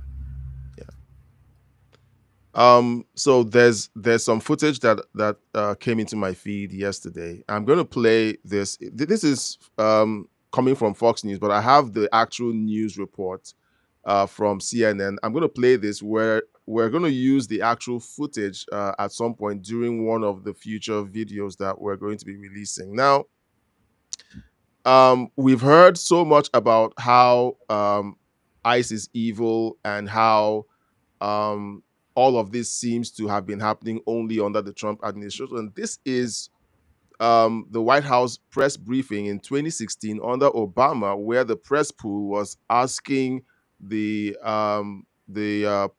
So there's some footage that came into my feed yesterday. I'm going to play this. This is coming from Fox News, but I have the actual news report from CNN. I'm going to play this where we're going to use the actual footage at some point during one of the future videos that we're going to be releasing. Now, we've heard so much about how ICE is evil and how all of this seems to have been happening only under the Trump administration. And this is the White House press briefing in 2016 under Obama, where the press pool was asking the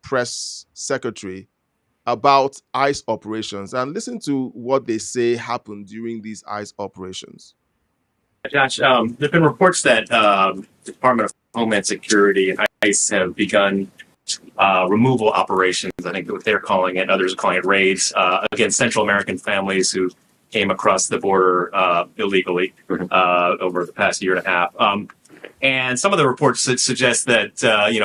press secretary about ICE operations. And listen to what they say happened during these ICE operations. Josh, there have been reports that the Department of Homeland Security and ICE have begun removal operations. I think what they're calling it, others are calling it raids, against Central American families who came across the border illegally over the past year and a half. And some of the reports suggest that,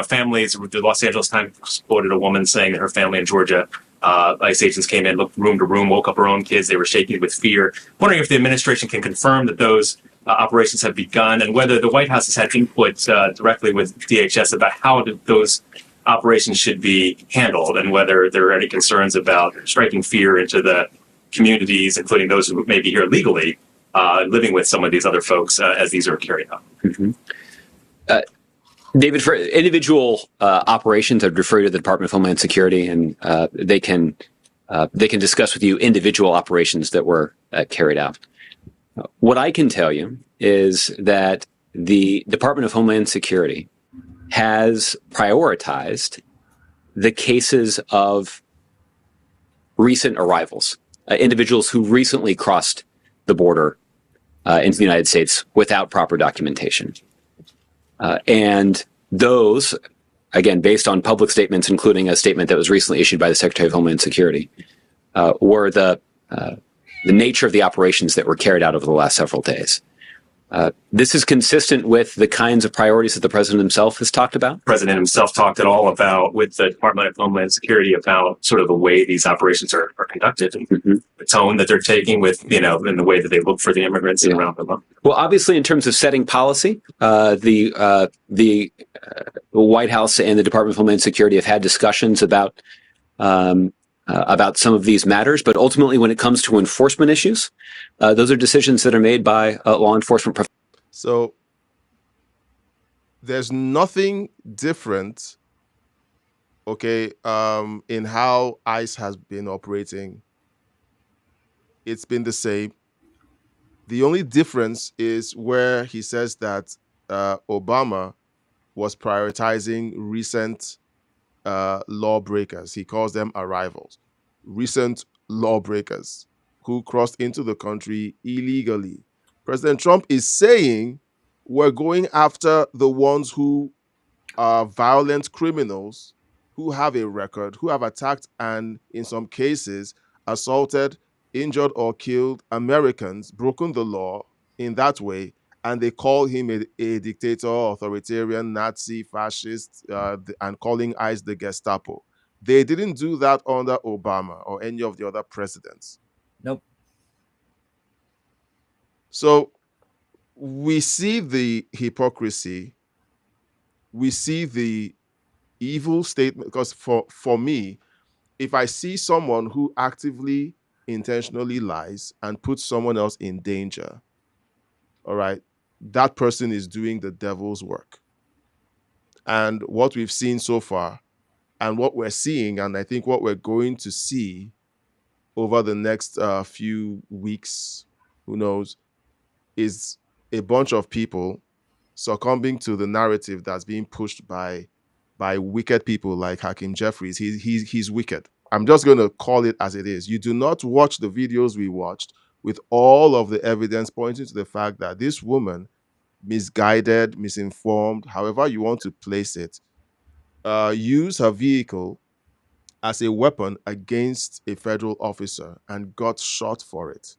families, the Los Angeles Times quoted a woman saying that her family in Georgia, ICE agents came in, looked room to room, woke up her own kids. They were shaking with fear. Wondering if the administration can confirm that those operations have begun and whether the White House has had input directly with DHS about how those operations should be handled, and whether there are any concerns about striking fear into the communities, including those who may be here legally, living with some of these other folks as these are carried out. Mm-hmm. David, for individual operations, I'd refer you to the Department of Homeland Security, and they can discuss with you individual operations that were carried out. What I can tell you is that the Department of Homeland Security has prioritized the cases of recent arrivals, individuals who recently crossed the border into the United States without proper documentation. And those, again, based on public statements, including a statement that was recently issued by the Secretary of Homeland Security, were the nature of the operations that were carried out over the last several days. This is consistent with the kinds of priorities that the president himself has talked about. The president himself talked at all about, with the Department of Homeland Security, about sort of the way these operations are conducted, and the tone that they're taking with, in the way that they look for the immigrants and around them. Well, obviously, in terms of setting policy, the White House and the Department of Homeland Security have had discussions about some of these matters, but ultimately, when it comes to enforcement issues, those are decisions that are made by law enforcement. So there's nothing different, okay, in how ICE has been operating. It's been the same. The only difference is where he says that Obama was prioritizing recent lawbreakers. He calls them arrivals, recent lawbreakers who crossed into the country illegally. President Trump is saying we're going after the ones who are violent criminals, who have a record, who have attacked and, in some cases, assaulted, injured, or killed Americans, broken the law in that way, and they call him a dictator, authoritarian, Nazi, fascist, and calling ICE the Gestapo. They didn't do that under Obama or any of the other presidents. Nope. So we see the hypocrisy. We see the evil statement, because for me, if I see someone who actively, intentionally lies and puts someone else in danger, all right, that person is doing the devil's work. And what we've seen so far, and what we're seeing, and I think what we're going to see over the next few weeks, who knows, is a bunch of people succumbing to the narrative that's being pushed by wicked people like Hakeem Jeffries. He's wicked. I'm just going to call it as it is. You do not watch the videos we watched with all of the evidence pointing to the fact that this woman, misguided, misinformed, however you want to place it, used her vehicle as a weapon against a federal officer and got shot for it.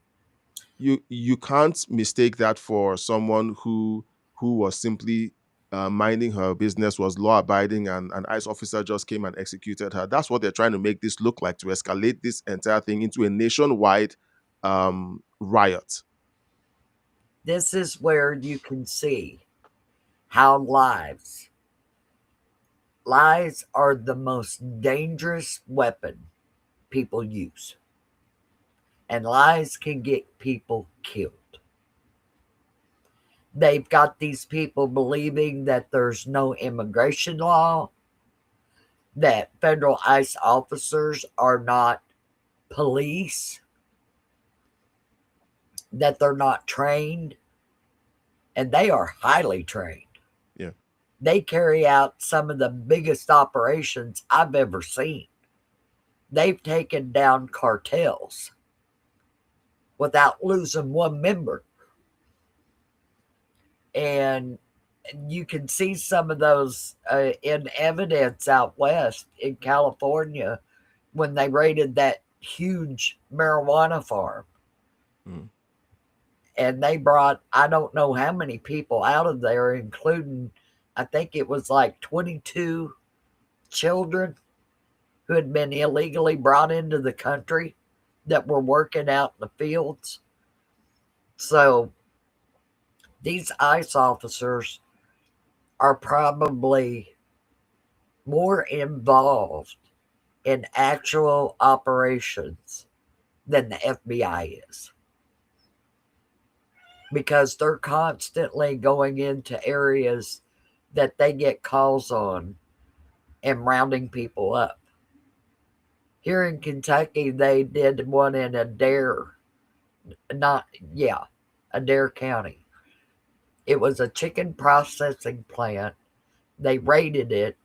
You can't mistake that for someone who was simply minding her business, was law-abiding, and an ICE officer just came and executed her. That's what they're trying to make this look like, to escalate this entire thing into a nationwide riot. This is where you can see how lies are the most dangerous weapon people use. And lies can get people killed. They've got these people believing that there's no immigration law, that federal ICE officers are not police, that they're not trained, and they are highly trained. Yeah. They carry out some of the biggest operations I've ever seen. They've taken down cartels without losing one member. And you can see some of those in evidence out west in California when they raided that huge marijuana farm. Mm. And they brought, I don't know how many people out of there, including, I think it was like 22 children who had been illegally brought into the country that were working out in the fields. So these ICE officers are probably more involved in actual operations than the FBI is, because they're constantly going into areas that they get calls on and rounding people up. Here in Kentucky, they did one in Adair, Adair County. It was a chicken processing plant. They raided it.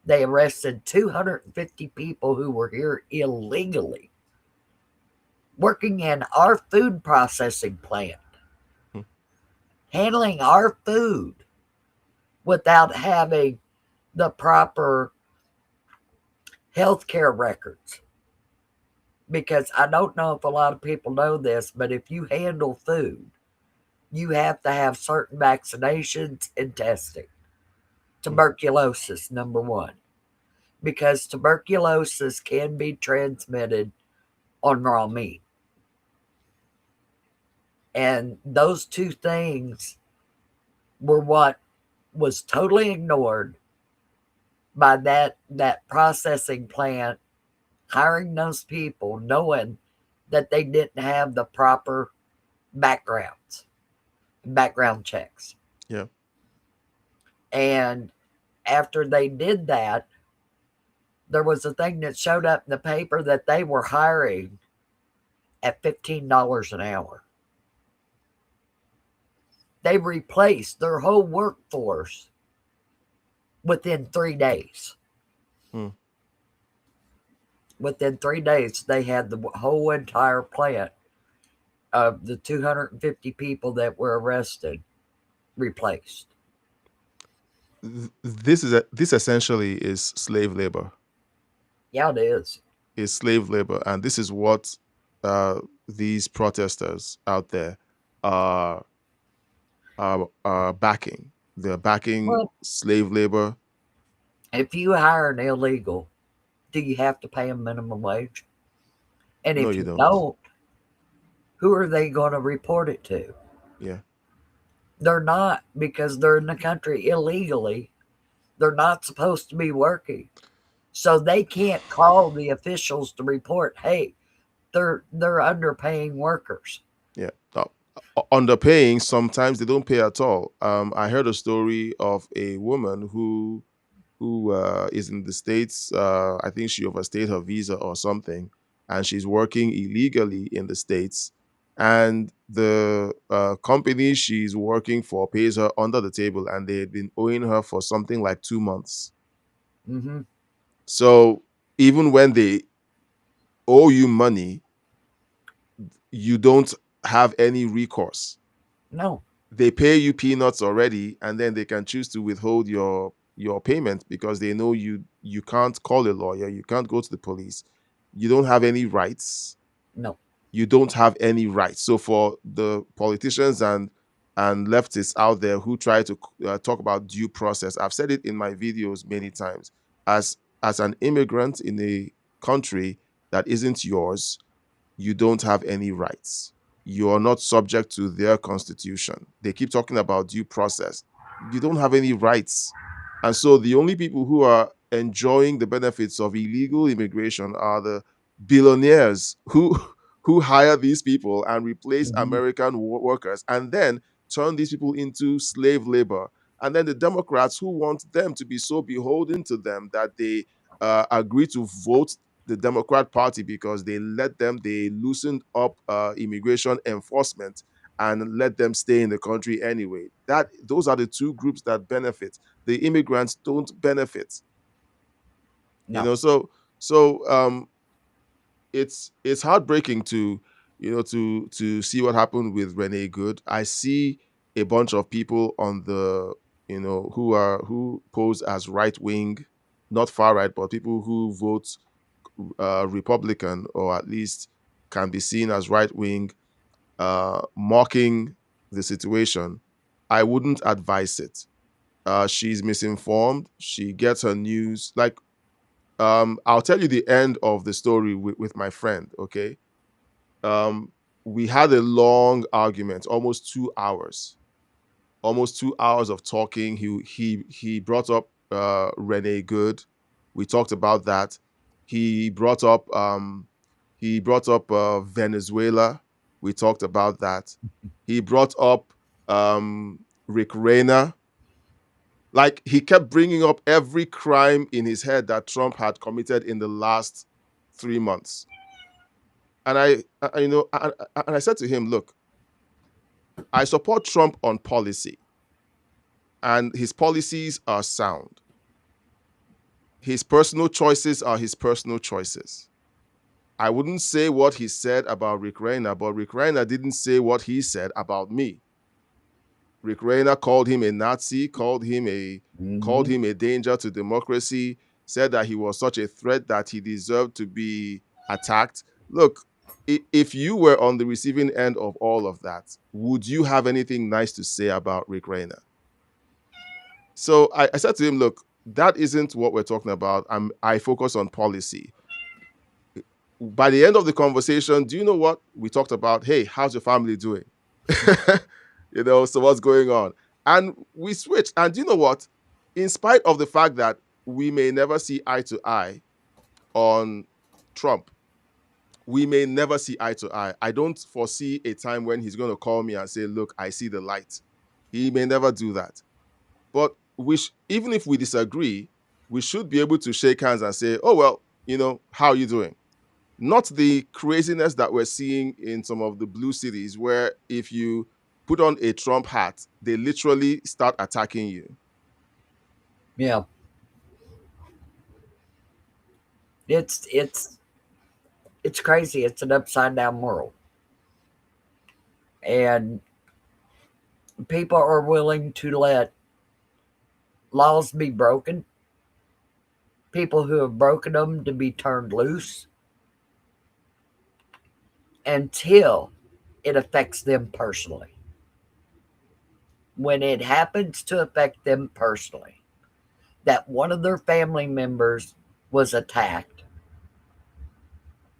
They arrested 250 people who were here illegally, working in our food processing plant, handling our food without having the proper healthcare records. Because I don't know if a lot of people know this, but if you handle food, you have to have certain vaccinations and testing. Tuberculosis, number one, because tuberculosis can be transmitted on raw meat. And those two things were what was totally ignored by that processing plant, hiring those people, knowing that they didn't have the proper background checks. Yeah. And after they did that, there was a thing that showed up in the paper that they were hiring at $15 an hour. They replaced their whole workforce within 3 days. Within 3 days, they had the whole entire plant of the 250 people that were arrested replaced. This essentially is slave labor. Yeah, it is. Is slave labor, and this is what these protesters out there are backing. They're backing slave labor. If you hire an illegal, do you have to pay them minimum wage? And No, if you you don't. don't, who are they going to report it to? Yeah. They're not, because they're in the country illegally. They're not supposed to be working. So they can't call the officials to report, hey, they're underpaying workers. Yeah. Underpaying, sometimes they don't pay at all. I heard a story of a woman who is in the States. I think she overstayed her visa or something, and she's working illegally in the States. And the company she's working for pays her under the table, and they had been owing her for something like 2 months. Mm-hmm. So even when they owe you money, you don't have any recourse. No. They pay you peanuts already, and then they can choose to withhold your payment because they know you can't call a lawyer, you can't go to the police, you don't have any rights. No. You don't have any rights. So for the politicians and leftists out there who try to talk about due process, I've said it in my videos many times. As an immigrant in a country that isn't yours, you don't have any rights. You are not subject to their constitution. They keep talking about due process. You don't have any rights. And so the only people who are enjoying the benefits of illegal immigration are the billionaires who hire these people and replace American workers, and then turn these people into slave labor. And then the Democrats, who want them to be so beholden to them that they agree to vote the Democrat Party because they loosened up immigration enforcement and let them stay in the country anyway. Those are the two groups that benefit. The immigrants don't benefit. No. So it's heartbreaking to to see what happened with Renée Good. I see a bunch of people on the who pose as right wing, not far right, but people who vote Republican, or at least can be seen as right wing, mocking the situation. I wouldn't advise it. She's misinformed. She gets her news like I'll tell you the end of the story with my friend. Okay, we had a long argument, almost 2 hours, of talking. He brought up Renée Good. We talked about that. He brought up Venezuela. We talked about that. He brought up Rick Rayner. Like, he kept bringing up every crime in his head that Trump had committed in the last 3 months. And I said to him, look, I support Trump on policy, and his policies are sound. His personal choices are his personal choices. I wouldn't say what he said about Rick Rayner, but Rick Rayner didn't say what he said about me. Rick Rayner called him a Nazi, called him a danger to democracy, said that he was such a threat that he deserved to be attacked. Look, if you were on the receiving end of all of that, would you have anything nice to say about Rick Rayner? So I said to him, look, that isn't what we're talking about. I focus on policy. By the end of the conversation, do you know what we talked about? Hey, how's your family doing? So what's going on? And we switched. And do you know what? In spite of the fact that we may never see eye to eye on Trump, we may never see eye to eye. I don't foresee a time when he's going to call me and say, look, I see the light. He may never do that. But even if we disagree, we should be able to shake hands and say, oh, well, how are you doing? Not the craziness that we're seeing in some of the blue cities, where if you put on a Trump hat, they literally start attacking you. Yeah. It's crazy. It's an upside down world. And people are willing to let laws be broken. People who have broken them to be turned loose until it affects them personally. When it happens to affect them personally, that one of their family members was attacked,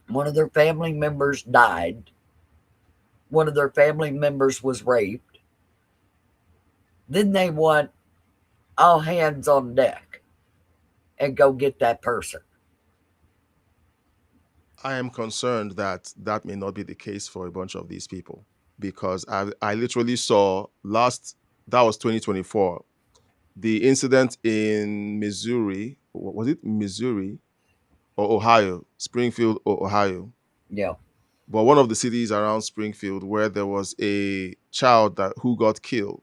one of their family members died, one of their family members was raped, then they want all hands on deck and go get that person. I am concerned that that may not be the case for a bunch of these people, because I literally saw that was 2024, the incident in Missouri. Was it Missouri or Ohio? Springfield or Ohio? Yeah. But one of the cities around Springfield, where there was a child who got killed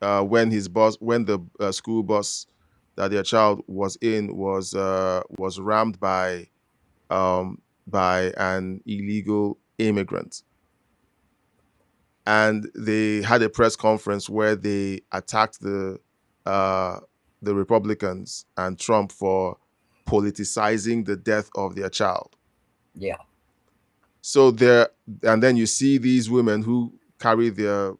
when the school bus that their child was in was rammed by an illegal immigrant. And they had a press conference where they attacked the Republicans and Trump for politicizing the death of their child. Yeah. So and then you see these women who carry their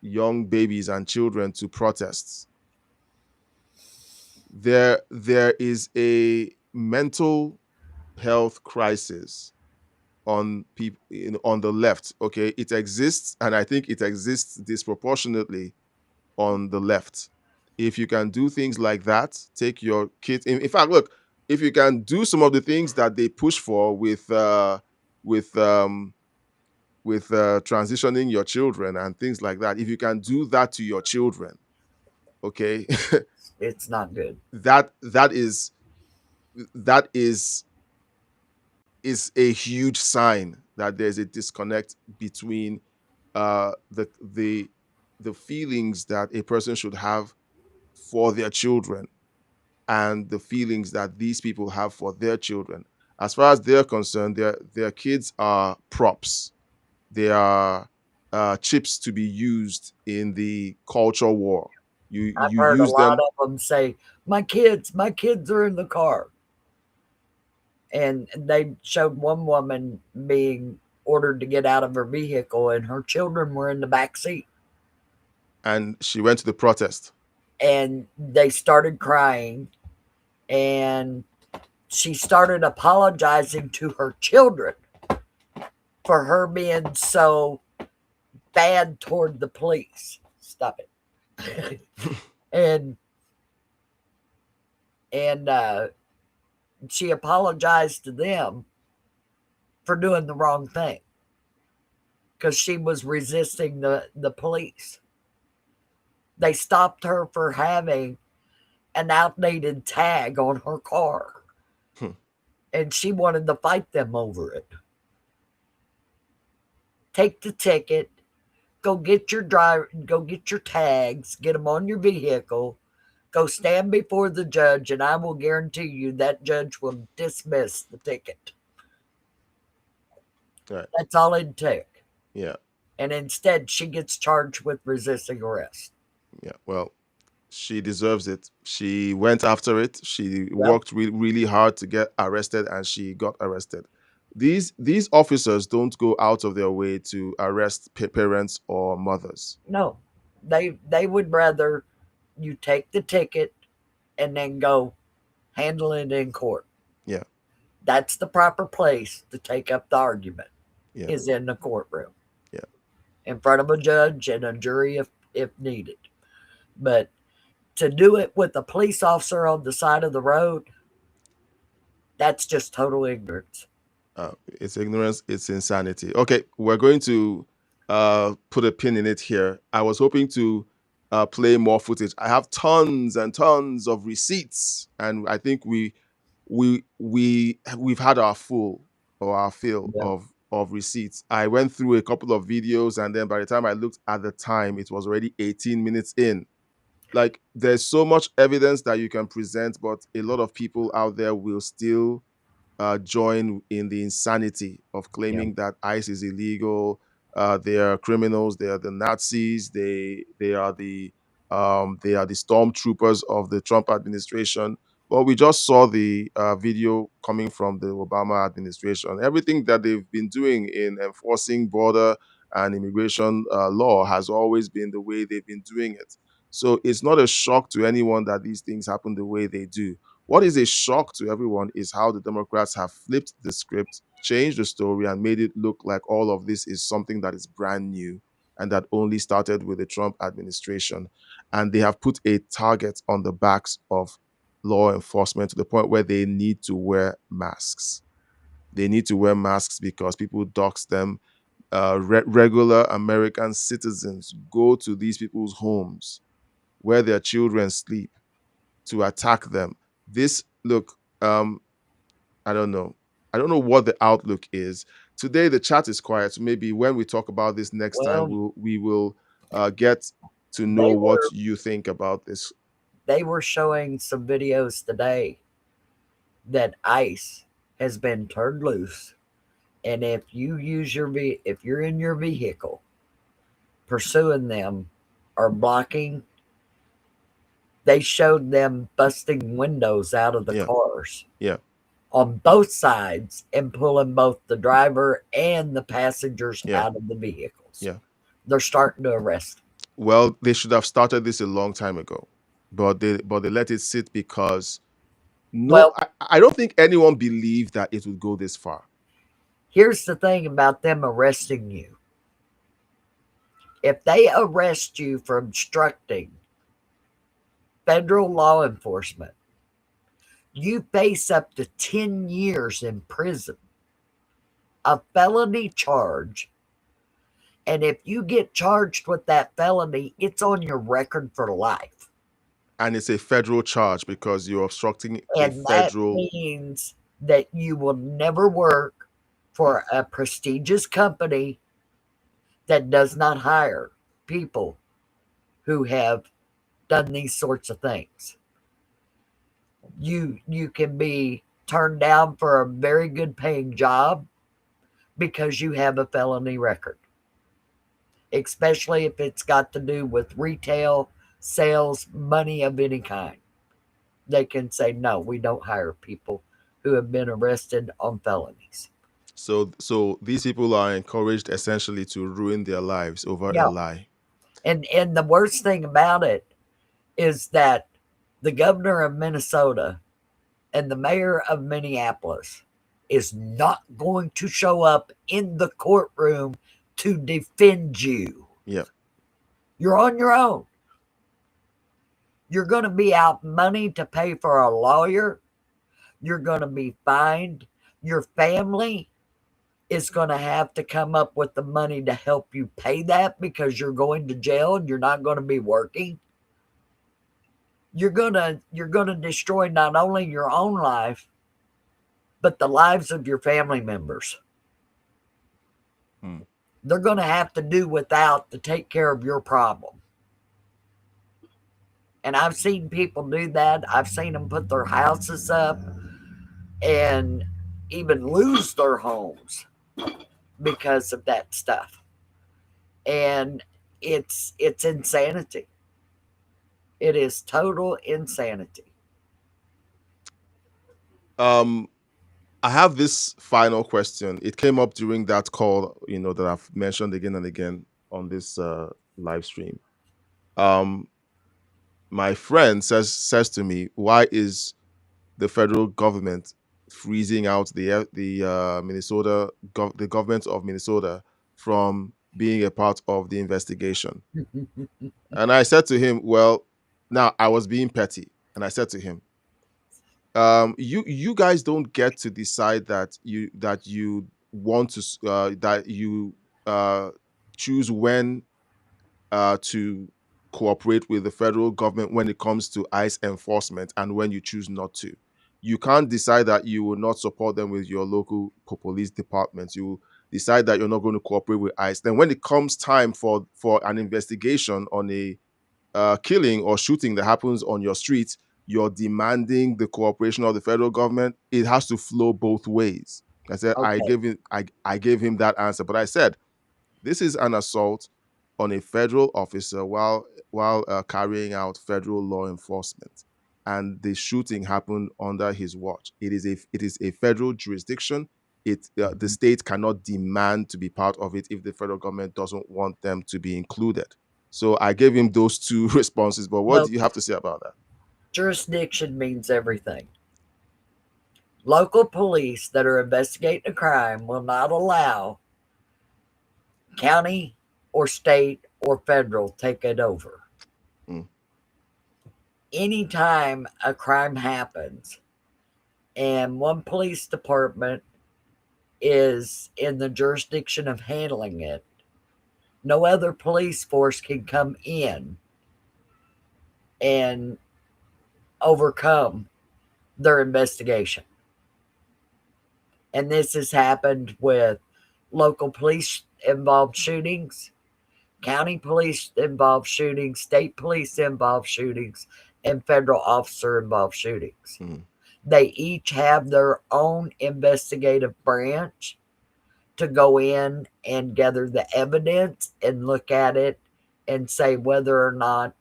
young babies and children to protests. There is a mental health crisis on people on the left. Okay, it exists, and I think it exists disproportionately on the left. If you can do things like that, take your kids. In fact, look, if you can do some of the things that they push for with transitioning your children and things like that, if you can do that to your children, okay, it's not good. That is a huge sign that there's a disconnect between the feelings that a person should have for their children and the feelings that these people have for their children. As far as they're concerned, their kids are props. They are chips to be used in the culture war. I've heard use a lot them. of them say, my kids are in the car. And they showed one woman being ordered to get out of her vehicle, and her children were in the back seat. And she went to the protest. And they started crying, and she started apologizing to her children for her being so bad toward the police. Stop it. and And she apologized to them for doing the wrong thing because she was resisting the police. They stopped her for having an outdated tag on her car. And she wanted to fight them over it. Take the ticket, go get your tags, get them on your vehicle, go stand before the judge, and I will guarantee you that judge will dismiss the ticket. Right. That's all it'd take. Yeah. And instead, she gets charged with resisting arrest. Yeah. Well, she deserves it. She went after it. She worked really hard to get arrested, and she got arrested. These officers don't go out of their way to arrest parents or mothers. No, they would rather you take the ticket and then go handle it in court. Yeah. That's the proper place to take up the argument. Yeah. Is in the courtroom. Yeah. In front of a judge and a jury if needed. But to do it with a police officer on the side of the road, that's just total ignorance. It's ignorance. It's insanity. Okay, we're going to put a pin in it here. I was hoping to play more footage. I have tons and tons of receipts, and I think we've had our fill of receipts. I went through a couple of videos, and then by the time I looked at the time, it was already 18 minutes in. Like, there's so much evidence that you can present, but a lot of people out there will still join in the insanity of claiming that ICE is illegal. They are criminals. They are the Nazis. They are the stormtroopers of the Trump administration. Well, we just saw the video coming from the Obama administration. Everything that they've been doing in enforcing border and immigration law has always been the way they've been doing it. So it's not a shock to anyone that these things happen the way they do. What is a shock to everyone is how the Democrats have flipped the script, changed the story, and made it look like all of this is something that is brand new and that only started with the Trump administration. And they have put a target on the backs of law enforcement to the point where they need to wear masks. They need to wear masks because people dox them. Regular American citizens go to these people's homes where their children sleep to attack them. I don't know what the outlook is today. The chat is quiet, so maybe when we talk about this next time, we will get to know what you think about this. They were showing some videos today that ICE has been turned loose, and if you're in your vehicle pursuing them or blocking, they showed them busting windows out of the cars. Yeah. On both sides and pulling both the driver and the passengers out of the vehicles. Yeah. They're starting to arrest. Well, they should have started this a long time ago, but they let it sit because I don't think anyone believed that it would go this far. Here's the thing about them arresting you. If they arrest you for obstructing federal law enforcement, you face up to 10 years in prison, a felony charge. And if you get charged with that felony, it's on your record for life. And it's a federal charge because you're obstructing a federal. That means that you will never work for a prestigious company that does not hire people who have done these sorts of things. You can be turned down for a very good paying job because you have a felony record, especially if it's got to do with retail, sales, money of any kind. They can say, no, we don't hire people who have been arrested on felonies. So these people are encouraged essentially to ruin their lives over a lie. And the worst thing about it is that the governor of Minnesota and the mayor of Minneapolis is not going to show up in the courtroom to defend you. Yeah. You're on your own. You're going to be out money to pay for a lawyer. You're going to be fined. Your family is going to have to come up with the money to help you pay that because you're going to jail and you're not going to be working. You're going to destroy not only your own life, but the lives of your family members. They're going to have to do without to take care of your problem. And I've seen people do that. I've seen them put their houses up and even lose their homes because of that stuff. And it's insanity. It is total insanity. I have this final question. It came up during that call, that I've mentioned again and again on this live stream. My friend says to me, "Why is the federal government freezing out the government of Minnesota from being a part of the investigation?" And I said to him, "Well, now I was being petty, and I said to him, you guys don't get to decide that you want to that you choose when to cooperate with the federal government when it comes to ICE enforcement and when you choose not to. You can't decide that you will not support them with your local police departments. You decide that you're not going to cooperate with ICE. Then when it comes time for an investigation on a killing or shooting that happens on your streets, you're demanding the cooperation of the federal government. It has to flow both ways." I said, Okay. I gave him that answer, but I said, this is an assault on a federal officer while carrying out federal law enforcement, and the shooting happened under his watch. It is a federal jurisdiction. The state cannot demand to be part of it if the federal government doesn't want them to be included. So I gave him those two responses. But what Well, do you have to say about that? jurisdiction means everything. Local police that are investigating a crime will not allow county or state or federal take it over. Anytime a crime happens and one police department is in the jurisdiction of handling it, no other police force can come in and overcome their investigation. And this has happened with local police involved shootings, county police involved shootings, state police involved shootings, and federal officer involved shootings. They each have their own investigative branch to go in and gather the evidence and look at it and say whether or not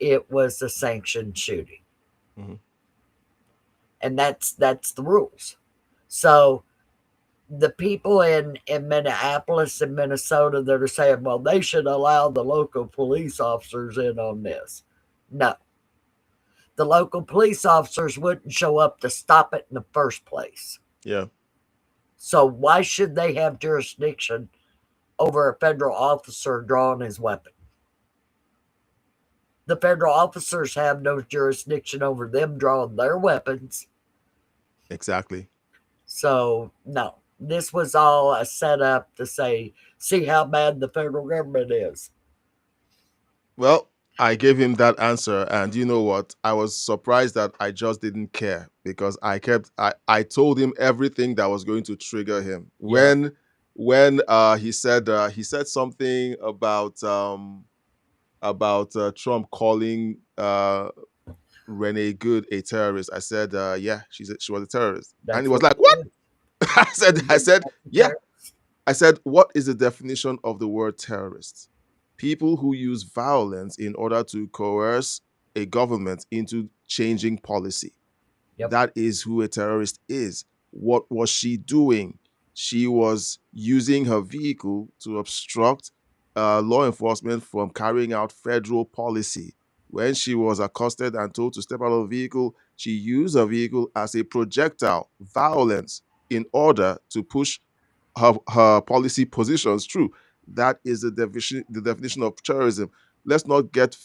it was a sanctioned shooting. And that's the rules. So the people in Minneapolis and Minnesota that are saying, well, they should allow the local police officers in on this. No. The local police officers wouldn't show up to stop it in the first place. Yeah. So why should they have jurisdiction over a federal officer drawing his weapon? The federal officers have no jurisdiction over them drawing their weapons. Exactly. So, no. This was all a setup to say, see how bad the federal government is. Well, I gave him that answer, and you know what? I was surprised that I just didn't care, because I told him everything that was going to trigger him. Yeah. When he said something about Trump calling Renée Good a terrorist, I said, yeah, she was a terrorist. That's and he was what like, "What?" I said, yeah. I said, "What is the definition of the word terrorist?" People who use violence in order to coerce a government into changing policy. Yep. That is who a terrorist is. What was she doing? She was using her vehicle to obstruct law enforcement from carrying out federal policy. When she was accosted and told to step out of the vehicle, she used her vehicle as a projectile, violence, in order to push her policy positions through. That is the definition of terrorism. get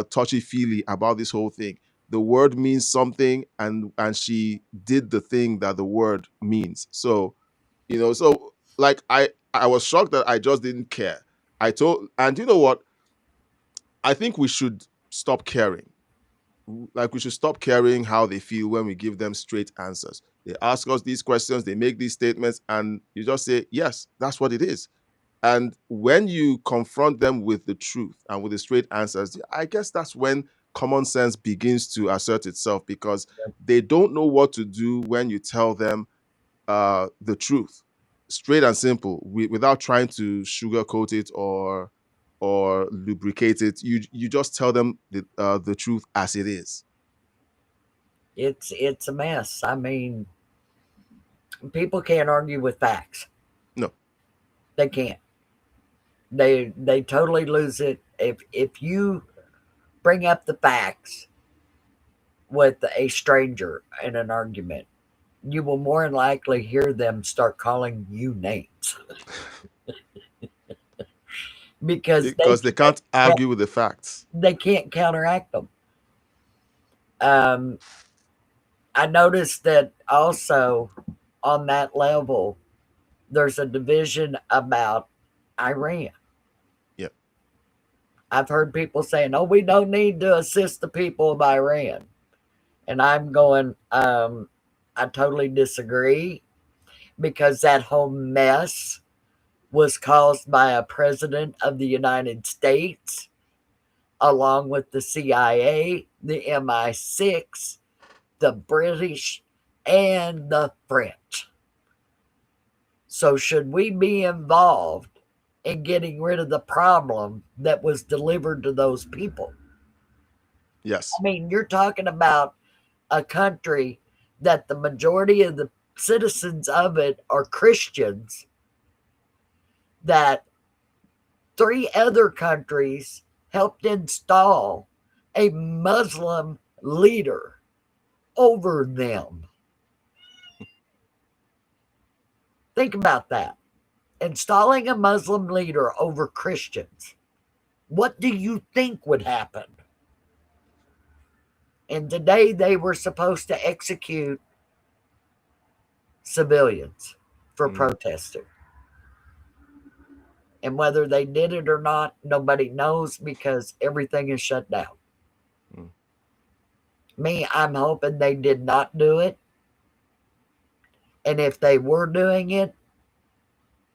touchy-feely about this whole thing. The word means something, and she did the thing that the word means. So, so like I was shocked that I just didn't care. And you know what? I think we should stop caring. Like, we should stop caring how they feel when we give them straight answers. They ask us these questions, they make these statements, and you just say, yes, that's what it is. And when you confront them with the truth and with the straight answers, I guess that's when common sense begins to assert itself, because they don't know what to do when you tell them the truth, straight and simple, without trying to sugarcoat it or lubricate it. You just tell them the truth as it is. It's a mess. I mean, people can't argue with facts. No, they can't. They totally lose it if you bring up the facts with a stranger in an argument. You will more than likely hear them start calling you names. because they can't argue with the facts. They can't counteract them. I noticed that also on that level, there's a division about Iran. Yep. I've heard people saying, "Oh, we don't need to assist the people of Iran," and I'm going, I totally disagree, because that whole mess was caused by a president of the United States, along with the CIA, the MI6, the British, and the French. So should we be involved in getting rid of the problem that was delivered to those people? Yes. I mean, you're talking about a country that the majority of the citizens of it are Christians, that 3 other countries helped install a Muslim leader over them. Think about that. Installing a Muslim leader over Christians. What do you think would happen? And today they were supposed to execute civilians for protesting. And whether they did it or not, nobody knows, because everything is shut down. Me, I'm hoping they did not do it. And if they were doing it,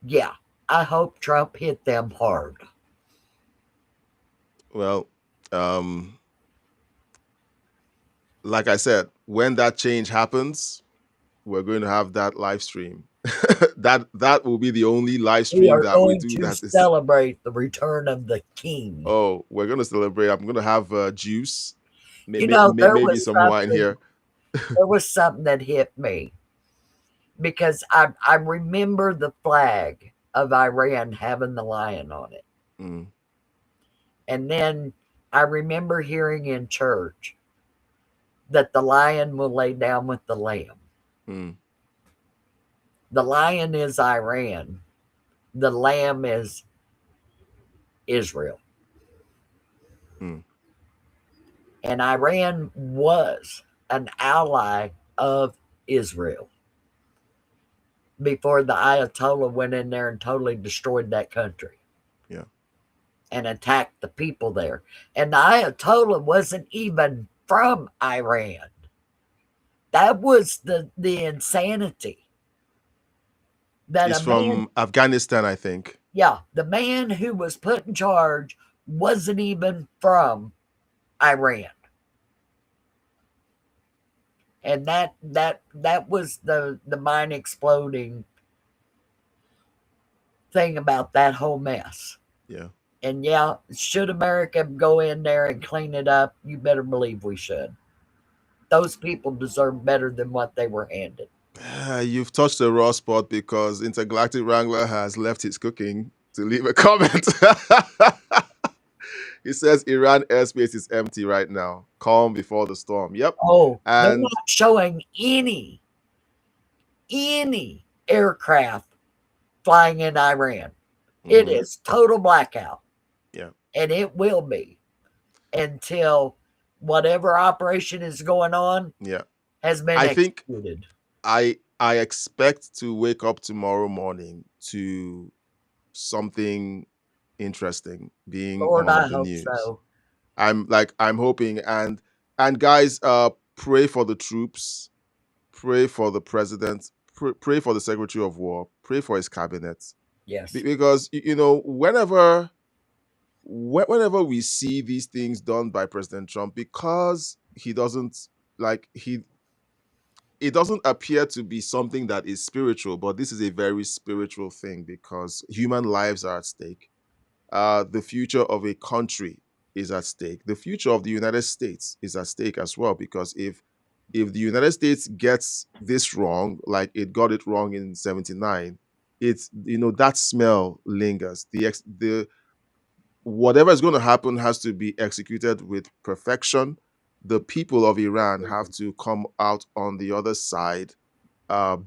yeah, I hope Trump hit them hard. Well, like I said, when that change happens, we're going to have that live stream. that will be the only live stream we are that going we do. to That is celebrate the return of the king. Oh, we're going to celebrate. I'm going to have juice, You know, there maybe was some wine here. There was something that hit me, because I remember the flag of Iran having the lion on it. And then I remember hearing in church that the lion will lay down with the lamb. The lion is Iran. The lamb is Israel. And Iran was an ally of Israel before the Ayatollah went in there and totally destroyed that country. Yeah. And attacked the people there. And the Ayatollah wasn't even from Iran. That was the insanity. He's from Afghanistan, I think. Yeah, the man who was put in charge wasn't even from Iran. And that was the mind exploding thing about that whole mess. Yeah. And yeah, should America go in there and clean it up? You better believe we should. Those people deserve better than what they were handed. You've touched a raw spot, because Intergalactic Wrangler has left his cooking to leave a comment. He says Iran airspace is empty right now. Calm before the storm. Yep. Oh, and they're not showing any aircraft flying in Iran. It is total blackout. Yeah. and it will be until whatever operation is going on has been I think executed. I expect to wake up tomorrow morning to something interesting being Lord, on I the hope news. so. I'm hoping, and guys, pray for the troops, pray for the president, pray for the Secretary of War, pray for his cabinet. Yes. Because whenever we see these things done by President Trump, because he doesn't it doesn't appear to be something that is spiritual, but this is a very spiritual thing because human lives are at stake. The future of a country is at stake. The future of the United States is at stake as well, because if the United States gets this wrong, like it got it wrong in '79, it's that smell lingers. The whatever is going to happen has to be executed with perfection. The people of Iran have to come out on the other side,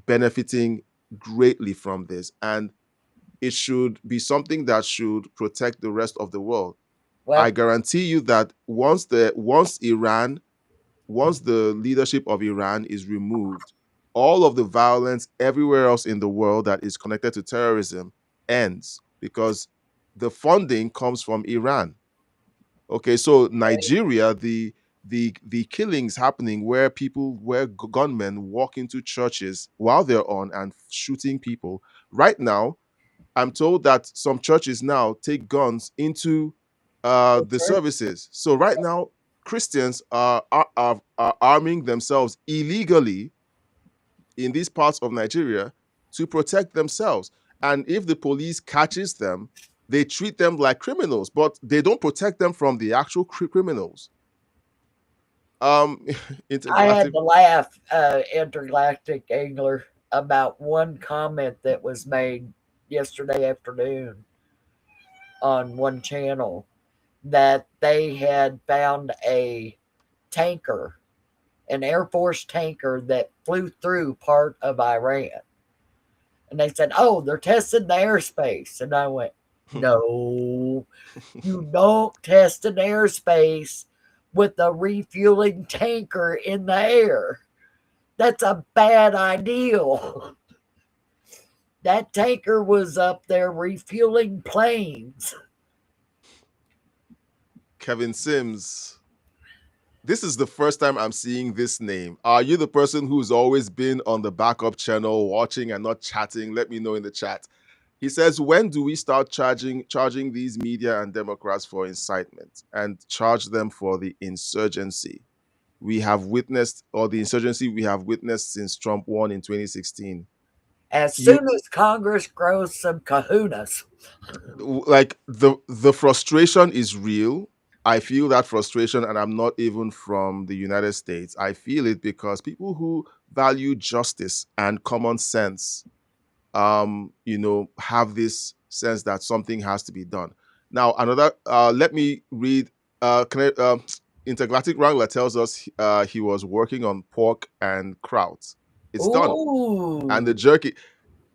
benefiting greatly from this, and it should be something that should protect the rest of the world. Well, I guarantee you that once the leadership of Iran is removed, all of the violence everywhere else in the world that is connected to terrorism ends, because the funding comes from Iran. Okay, so Nigeria, the killings happening where gunmen walk into churches while they're on and shooting people. Right now, I'm told that some churches now take guns into the services. So right now, Christians are arming themselves illegally in these parts of Nigeria to protect themselves. And if the police catches them, they treat them like criminals, but they don't protect them from the actual criminals. I had to laugh, Intergalactic Angler, about one comment that was made yesterday afternoon on one channel, that they had found a tanker, an Air Force tanker that flew through part of Iran. And they said, oh, they're testing the airspace. And I went, no, you don't test an airspace with a refueling tanker in the air. That's a bad idea. That tanker was up there refueling planes. Kevin Sims, this is the first time I'm seeing this name. Are you the person who's always been on the backup channel watching and not chatting? Let me know in the chat. He says, when do we start charging these media and Democrats for incitement and charge them for the insurgency we have witnessed, or the insurgency we have witnessed since Trump won in 2016? As soon as Congress grows some kahunas. Like, the frustration is real. I feel that frustration, and I'm not even from the United States. I feel it because people who value justice and common sense, have this sense that something has to be done. Now, another, let me read, Intergalactic Wrangler tells us he was working on pork and kraut. It's done. And the jerky.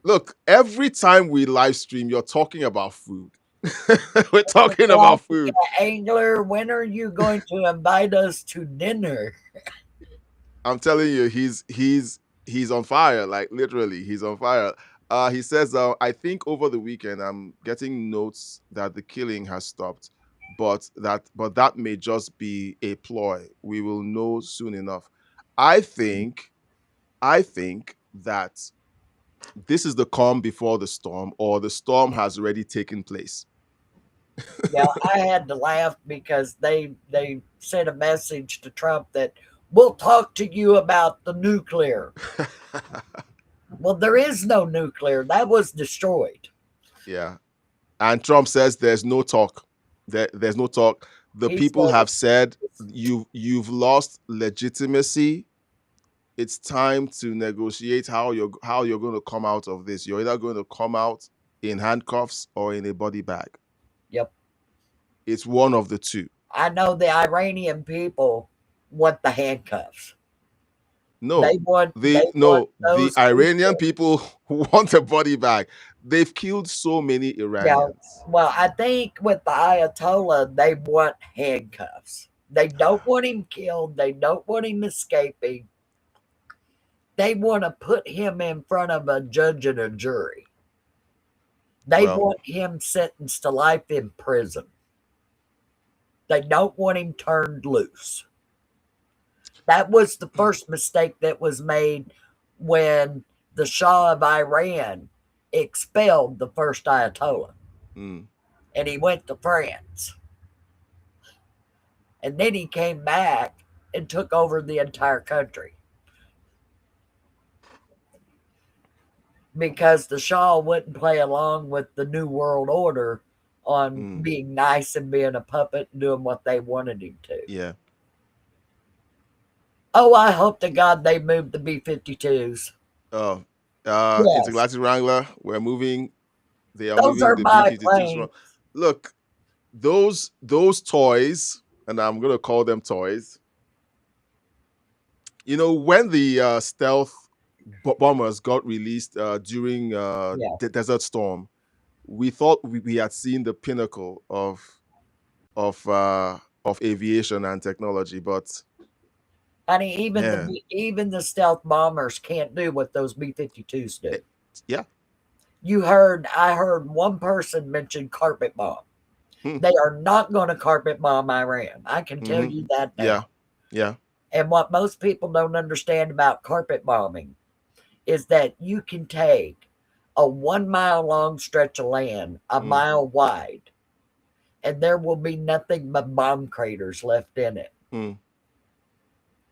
Look, every time we live stream, you're talking about food. We're talking about food. Angler, when are you going to invite us to dinner? I'm telling you, he's on fire. Like, literally, he's on fire. He says, I think over the weekend I'm getting notes that the killing has stopped, but that may just be a ploy. We will know soon enough. I think that this is the calm before the storm, or the storm has already taken place. Yeah, I had to laugh because they sent a message to Trump that we'll talk to you about the nuclear. Well, there is no nuclear. That was destroyed. Yeah. And Trump says there's no talk. There's no talk. The people have said you've lost legitimacy. It's time to negotiate how you're going to come out of this. You're either going to come out in handcuffs or in a body bag. Yep. It's one of the two. I know the Iranian people want the handcuffs. No, the Iranian people want a body bag. they've killed so many Yeah. Iranians. Well, I think with the Ayatollah, they want handcuffs. They don't want him killed. They don't want him escaping. They want to put him in front of a judge and a jury. They Well, want him sentenced to life in prison. They don't want him turned loose. That was the first mistake that was made when the Shah of Iran expelled the first Ayatollah. mm, And he went to France. And then he came back and took over the entire country. Because the Shah wouldn't play along with the New World Order on being nice and being a puppet and doing what they wanted him to. yeah. Oh, I hope to God they moved the B-52s. Oh, Yes. Intergalactic Wrangler, we're moving. They are Those moving are the my B-52s. planes. Look, those toys, and I'm gonna call them toys. You know, when the stealth bombers got released during the Desert Storm, we thought we had seen the pinnacle of aviation and technology, but Honey, man, even the stealth bombers can't do what those B-52s do. Yeah. I heard one person mention carpet bomb. They are not going to carpet bomb Iran. I can tell you that now. Yeah. Yeah. And what most people don't understand about carpet bombing is that you can take a 1 mile long stretch of land, a mile wide, and there will be nothing but bomb craters left in it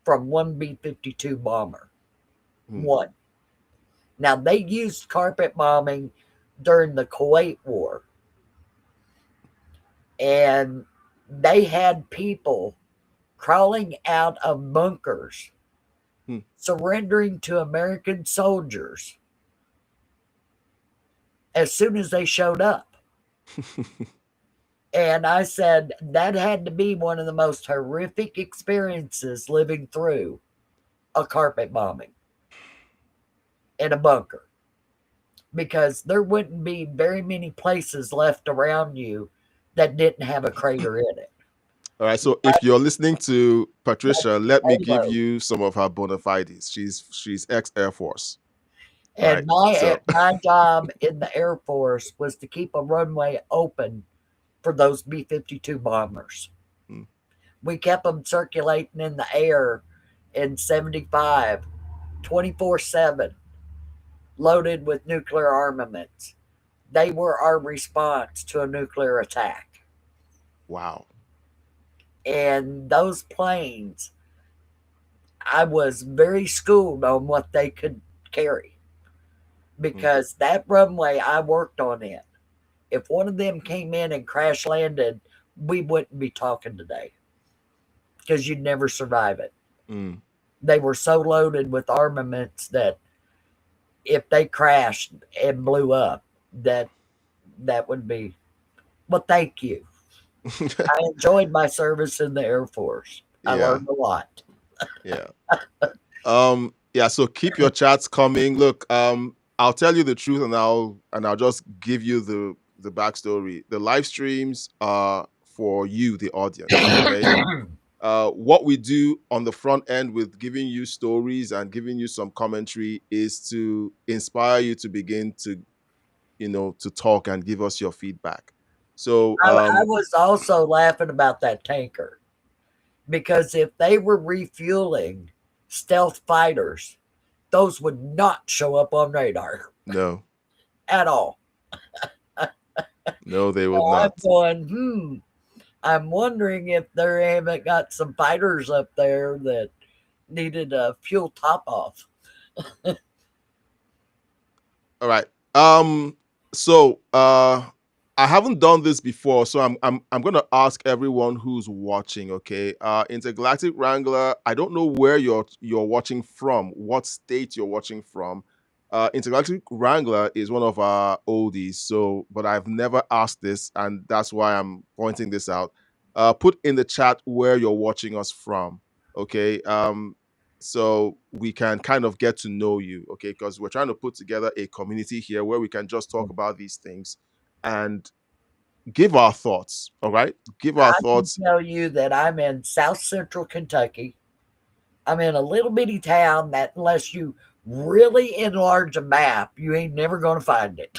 from one B-52 bomber. One. Now, they used carpet bombing during the Kuwait War, and they had people crawling out of bunkers, surrendering to American soldiers as soon as they showed up. And I said, that had to be one of the most horrific experiences living through a carpet bombing in a bunker, because there wouldn't be very many places left around you that didn't have a crater in it. All right. So if you're listening to Patricia, let me give you some of her bona fides. She's ex-Air Force. And my job in the Air Force was to keep a runway open for those B-52 bombers. We kept them circulating in the air in 75, 24/7, loaded with nuclear armaments. They were our response to a nuclear attack. Wow. And those planes, I was very schooled on what they could carry, because that runway, I worked on it. If one of them came in and crash landed, we wouldn't be talking today, because you'd never survive it. They were so loaded with armaments that if they crashed and blew up, that would be. Well, thank you. I enjoyed my service in the Air Force. I learned a lot. Yeah. Yeah. So keep your chats coming. Look, I'll tell you the truth, and I'll just give you the backstory. The live streams are for you, the audience. Okay. What we do on the front end with giving you stories and giving you some commentary is to inspire you to begin to, to talk and give us your feedback. So I was also laughing about that tanker, because if they were refueling stealth fighters, those would not show up on radar. No. At all. No, they will not. I'm going, I'm wondering if they haven't got some fighters up there that needed a fuel top off. All right. So I haven't done this before, so I'm gonna ask everyone who's watching, okay? Intergalactic Wrangler, I don't know where you're watching from, what state you're watching from. Intergalactic Wrangler is one of our oldies, but I've never asked this, and that's why I'm pointing this out. Put in the chat where you're watching us from, okay? so we can kind of get to know you, okay? Because we're trying to put together a community here where we can just talk about these things and give our thoughts, all right? Give our I can thoughts. tell you that I'm in South Central Kentucky. I'm in a little bitty town that, unless you really enlarge a map, you ain't never going to find it.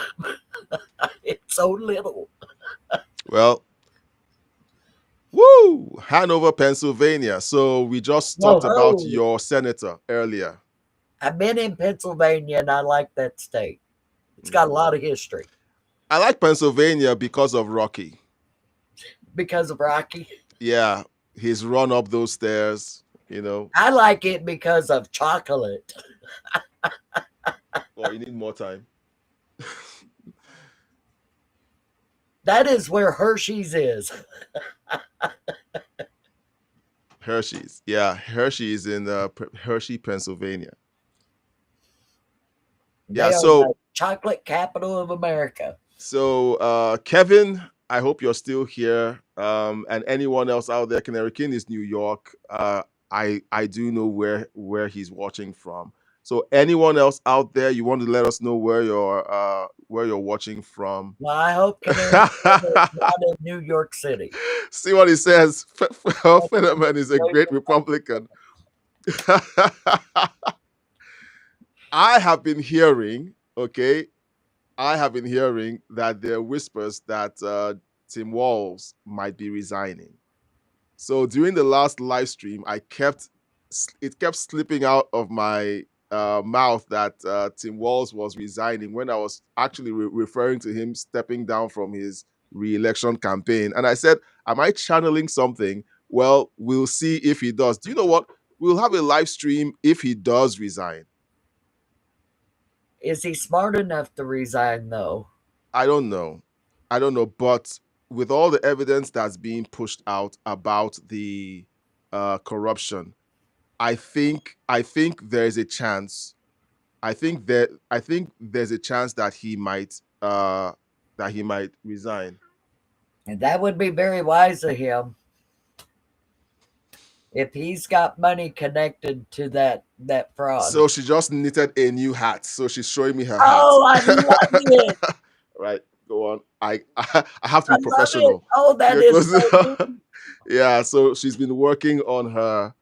It's so little. Well, woo, Hanover, Pennsylvania. So we just Whoa, talked about ho. your senator earlier. I've been in Pennsylvania and I like that state. It's got a lot of history. I like Pennsylvania because of Rocky. Because of Rocky? Yeah, he's run up those stairs, you know. I like it because of chocolate. Oh, you need more time. That is where Hershey's is. Hershey's. Yeah, Hershey is in Hershey, Pennsylvania. They are the chocolate capital of America. So, Kevin, I hope you're still here. And anyone else out there, Canary King is New York. I do know where he's watching from. So, anyone else out there, you want to let us know where you're watching from? Well, I hope Canary King is not in New York City. See what he says. Fetterman is a great Republican. I have been hearing, that there are whispers that Tim Walz might be resigning. So during the last live stream, it kept slipping out of my mouth that Tim Walz was resigning when I was actually referring to him stepping down from his re-election campaign. And I said, am I channeling something? Well, we'll see if he does. Do you know what? We'll have a live stream if he does resign. Is he smart enough to resign, though? I don't know. But with all the evidence that's being pushed out about the corruption, I think there's a chance. I think there's a chance that he might resign. And that would be very wise of him. If he's got money connected to that fraud. So she just knitted a new hat. So she's showing me her hat. Oh, I love it. Right, go on. I have to be professional. Oh, that is so good. Yeah, so she's been working on her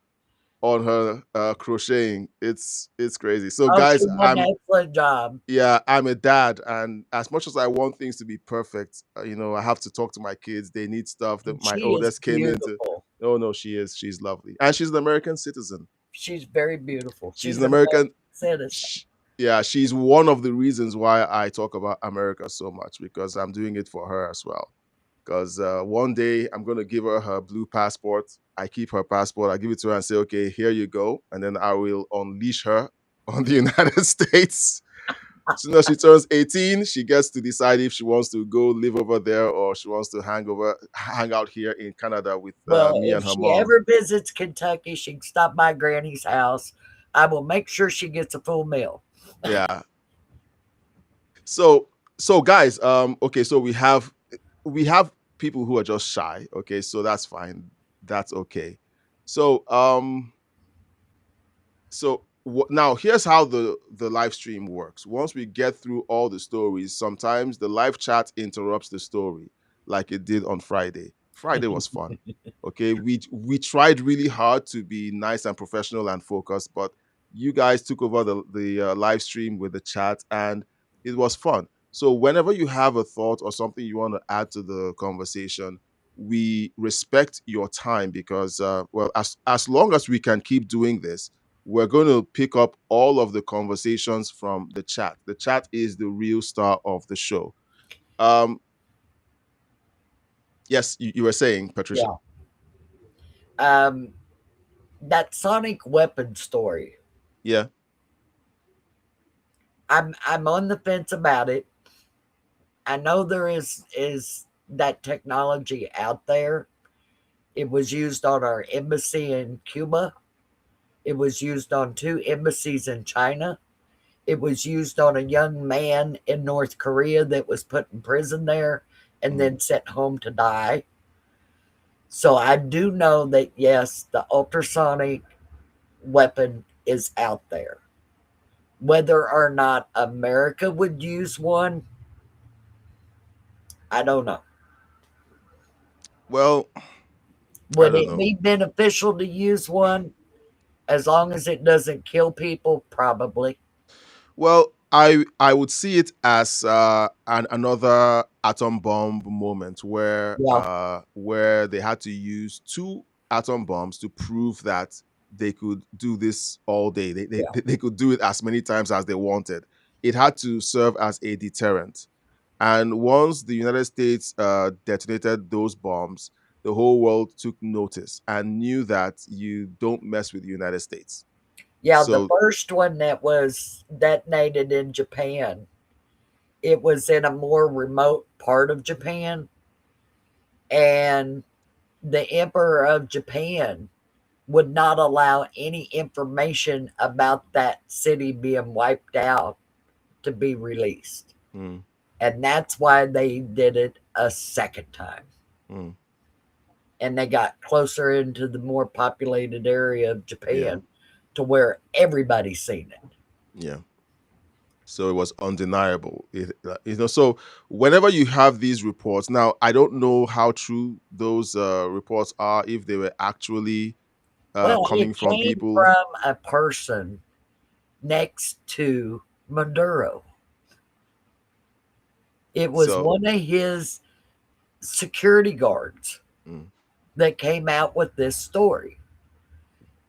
crocheting. It's crazy. So guys, she's done an excellent job. Yeah, I'm a dad, and as much as I want things to be perfect, I have to talk to my kids. They need stuff that my oldest came into. Oh no, she's lovely, and she's an American citizen. She's very beautiful. She's an American citizen. Yeah, she's one of the reasons why I talk about America so much, because I'm doing it for her as well. Because one day I'm going to give her blue passport. I keep her passport. I give it to her and say, okay, here you go. And then I will unleash her on the United States. As soon as she turns 18, she gets to decide if she wants to go live over there or she wants to hang out here in Canada with me and her mom. If she ever visits Kentucky, she can stop by Granny's house. I will make sure she gets a full meal. Yeah. So guys, okay, so we have people who are just shy. Okay, so that's fine. That's okay. So now here's how the live stream works. Once we get through all the stories, sometimes the live chat interrupts the story, like it did on Friday. Friday was fun. Okay, we tried really hard to be nice and professional and focused, but you guys took over the live stream with the chat, and it was fun. So whenever you have a thought or something you want to add to the conversation, we respect your time because, as long as we can keep doing this, we're going to pick up all of the conversations from the chat. The chat is the real star of the show. Yes, you were saying, Patricia. Yeah. That sonic weapon story. Yeah. I'm on the fence about it. I know there is that technology out there. It was used on our embassy in Cuba. It was used on 2 embassies in China. It was used on a young man in North Korea that was put in prison there and then sent home to die. So I do know that, yes, the ultrasonic weapon is out there. Whether or not America would use one, I don't know. Well, I Would don't it know. be beneficial to use one as long as it doesn't kill people? Probably. Well, I would see it as another atom bomb moment Yeah. where they had to use two atom bombs to prove that they could do this all day. Yeah. They could do it as many times as they wanted. It had to serve as a deterrent. And once the United States detonated those bombs, the whole world took notice and knew that you don't mess with the United States. Yeah, the So, first one that was detonated in Japan, it was in a more remote part of Japan, and the Emperor of Japan would not allow any information about that city being wiped out to be released. mm, And that's why they did it a second time. mm, And they got closer into the more populated area of yeah. Japan to where everybody's seen it. Yeah. So it was undeniable. So whenever you have these reports, now I don't know how true those reports are, if they were actually Well, coming it from came people. from a person next to Maduro. It was So, one of his security guards mm, that came out with this story.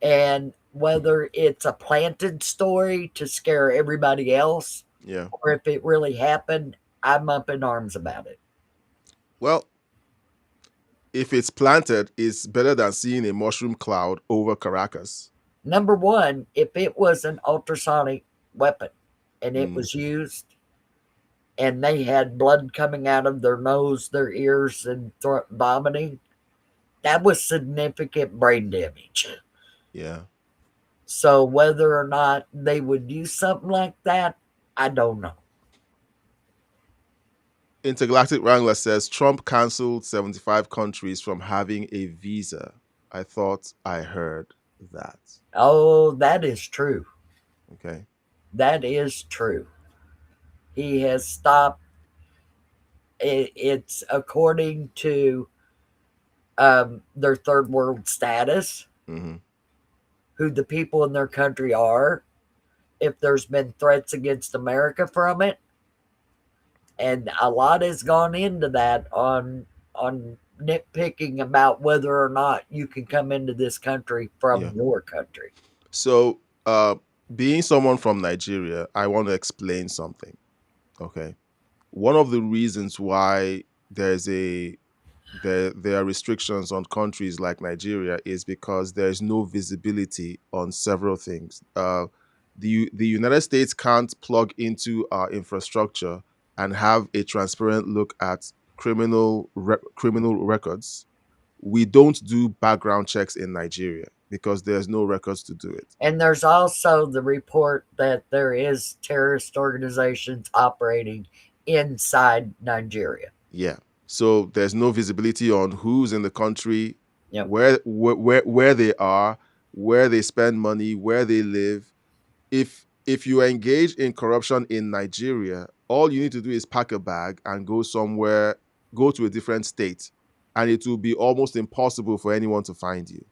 And whether it's a planted story to scare everybody else yeah. or if it really happened, I'm up in arms about it. Well, if it's planted, it's better than seeing a mushroom cloud over Caracas. Number one, if it was an ultrasonic weapon and it Mm, was used and they had blood coming out of their nose, their ears, and vomiting, that was significant brain damage. yeah. So whether or not they would use something like that, I don't know. Intergalactic Wrangler says Trump canceled 75 countries from having a visa. I thought I heard that. Oh, that is true. Okay. That is true. He has stopped. It's according to their third world status, Mm-hmm. who the people in their country are, if there's been threats against America from it. And a lot has gone into that on nitpicking about whether or not you can come into this country from Yeah. your country. So, being someone from Nigeria, I want to explain something. Okay. One of the reasons why there are restrictions on countries like Nigeria is because there is no visibility on several things. The United States can't plug into our infrastructure and have a transparent look at criminal records. We don't do background checks in Nigeria because there's no records to do it. And there's also the report that there is terrorist organizations operating inside Nigeria. Yeah. So there's no visibility on who's in the country, Yep. where they are, where they spend money, where they live. If you engage in corruption in Nigeria, all you need to do is pack a bag and go somewhere, go to a different state, and it will be almost impossible for anyone to find you.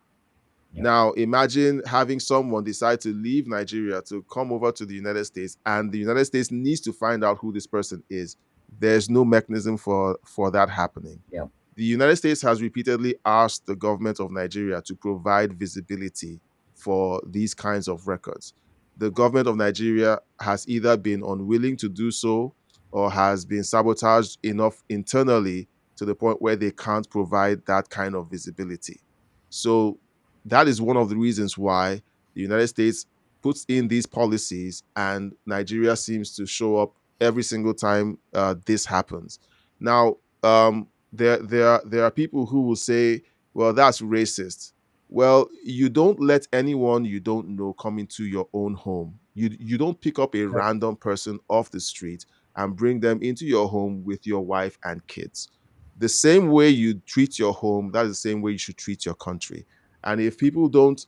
Yep. Now, imagine having someone decide to leave Nigeria to come over to the United States, and the United States needs to find out who this person is. There's no mechanism for that happening. Yep. The United States has repeatedly asked the government of Nigeria to provide visibility for these kinds of records. The government of Nigeria has either been unwilling to do so or has been sabotaged enough internally to the point where they can't provide that kind of visibility. So that is one of the reasons why the United States puts in these policies and Nigeria seems to show up every single time this happens. Now, there are people who will say, well, that's racist. Well, you don't let anyone you don't know come into your own home. You don't pick up a random person off the street and bring them into your home with your wife and kids. The same way you treat your home, that is the same way you should treat your country. And if people don't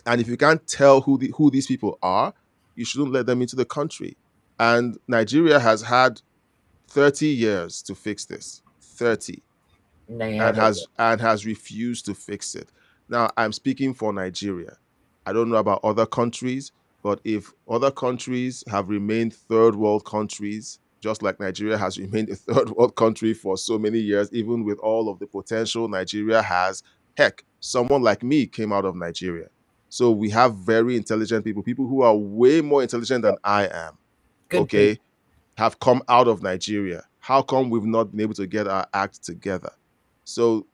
And if you can't tell who these people are, you shouldn't let them into the country. And Nigeria has had 30 years to fix this. 30. And they and haven't. has refused to fix it. Now, I'm speaking for Nigeria. I don't know about other countries, but if other countries have remained third world countries, just like Nigeria has remained a third world country for so many years, even with all of the potential Nigeria has, heck, someone like me came out of Nigeria. So we have very intelligent people who are way more intelligent than I am, Good okay, people. have come out of Nigeria. How come we've not been able to get our act together? So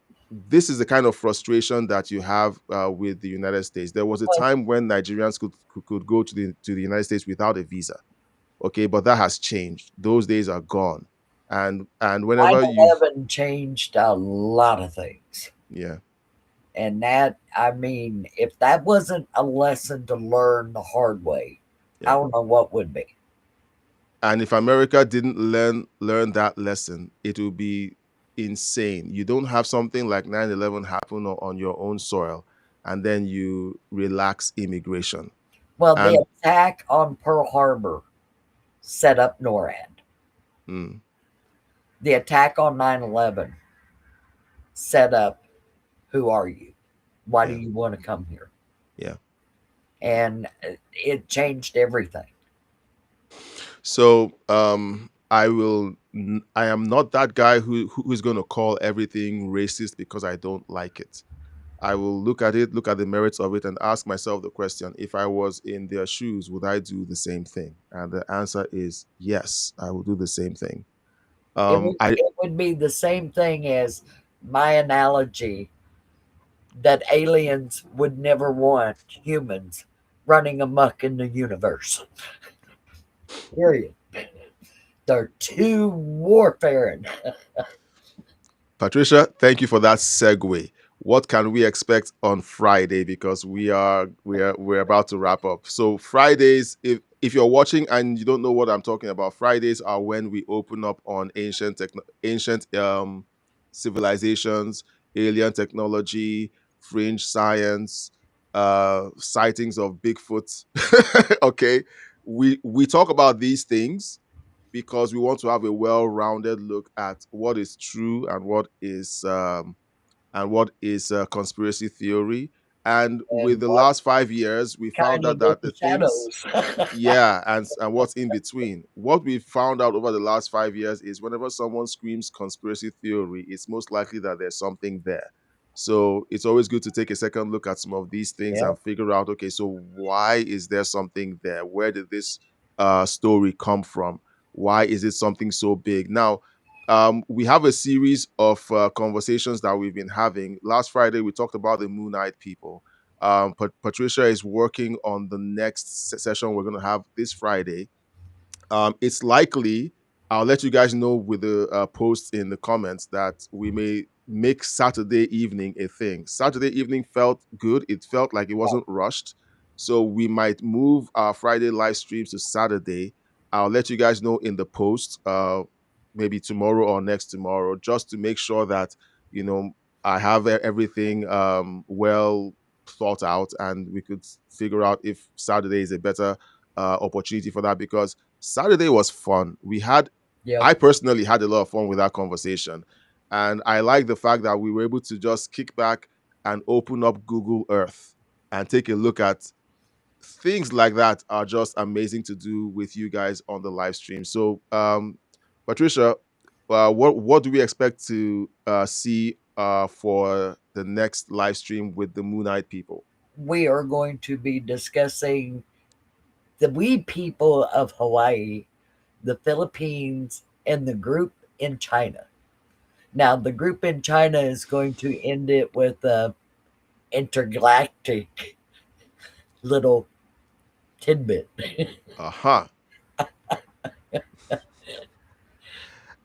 this is the kind of frustration that you have with the United States. There was a Well, time when Nigerians could go to the United States without a visa, okay, but that has changed. Those days are gone, and whenever you, 9/11 changed a lot of things. yeah, And that, I mean, if that wasn't a lesson to learn the hard way, I yeah, don't know what would be. and if America didn't learn that lesson, it would be insane. You don't have something like 9/11 happen on your own soil, and then you relax immigration. Well, the And attack on Pearl Harbor set up NORAD. mm, The attack on 9/11 set up who are you? Why do yeah, you want to come here? yeah. And it changed everything. So I am not that guy who is going to call everything racist because I don't like it. I will look at it, look at the merits of it, and ask myself the question: if I was in their shoes, would I do the same thing? And the answer is yes, I will do the same thing. I It would be the same thing as my analogy that aliens would never want humans running amok in the universe. Period. They're too warfaring. Patricia, thank you for that segue. What can we expect on Friday? Because we're about to wrap up. So Fridays, if you're watching and you don't know what I'm talking about, Fridays are when we open up on ancient civilizations, alien technology, fringe science, sightings of Bigfoot. Okay, we talk about these things because we want to have a well-rounded look at what is true and what is conspiracy theory. And with And the what last 5 years, we found kind out of in that the the things, shadows? yeah, and what's in between. What we found out over the last 5 years is whenever someone screams conspiracy theory, it's most likely that there's something there. So it's always good to take a second look at some of these things Yep. and figure out, okay, so why is there something there? Where did this story come from? Why is it something so big? Now, we have a series of conversations that we've been having. Last Friday, we talked about the Moonite people. Patricia is working on the next session we're going to have this Friday. It's likely, I'll let you guys know with the posts in the comments, that we may make Saturday evening a thing. Saturday evening felt good. It felt like it wasn't rushed. So we might move our Friday live streams to Saturday. I'll let you guys know in the post, maybe tomorrow or next tomorrow, just to make sure that, you know, I have everything well thought out and we could figure out if Saturday is a better opportunity for that, because Saturday was fun. Yep. I personally had a lot of fun with that conversation. And I like the fact that we were able to just kick back and open up Google Earth and take a look at things like that. Are just amazing to do with you guys on the live stream. So, Patricia, what do we expect to see for the next live stream with the Moonite people? We are going to be discussing the we people of Hawaii, the Philippines, and the group in China. Now, the group in China is going to end it with a intergalactic little tidbit. Aha.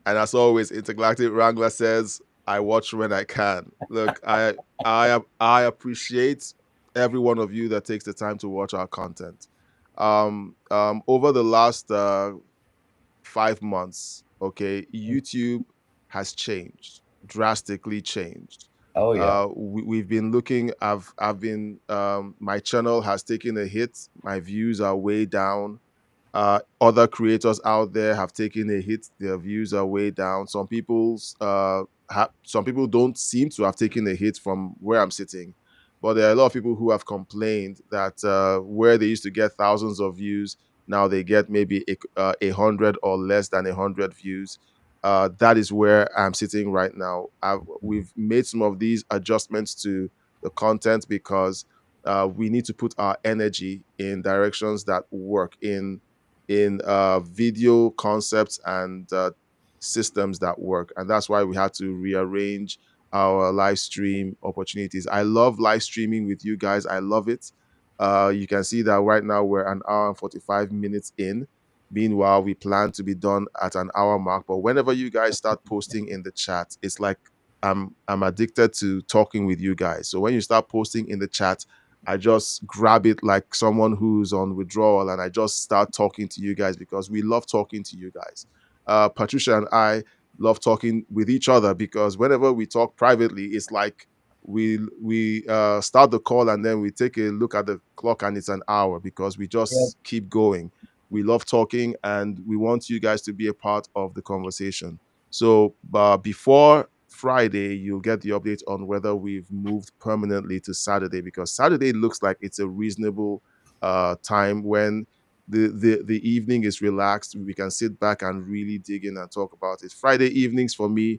And as always, Intergalactic Wrangler says, "I watch when I can." Look, I appreciate every one of you that takes the time to watch our content. Over the last 5 months, okay, YouTube has changed, drastically changed. Oh yeah. We've been looking. I've been my channel has taken a hit. My views are way down. Other creators out there have taken a hit. Their views are way down. Some people don't seem to have taken a hit from where I'm sitting, but there are a lot of people who have complained that where they used to get thousands of views, now they get maybe 100 or less than 100 views. That is where I'm sitting right now. We've made some of these adjustments to the content because we need to put our energy in directions that work in video concepts and systems that work. And that's why we had to rearrange our live stream opportunities. I love live streaming with you guys. I love it. You can see that right now we're an hour and 45 minutes in. Meanwhile, we plan to be done at an hour mark. But whenever you guys start posting in the chat, it's like I'm addicted to talking with you guys. So when you start posting in the chat, I just grab it like someone who's on withdrawal and I just start talking to you guys because we love talking to you guys. Patricia and I love talking with each other because whenever we talk privately, it's like we start the call and then we take a look at the clock and it's an hour because we Yep. just keep going. We love talking and we want you guys to be a part of the conversation. So before Friday, you'll get the update on whether we've moved permanently to Saturday because Saturday looks like it's a reasonable time when the evening is relaxed. We can sit back and really dig in and talk about it. Friday evenings for me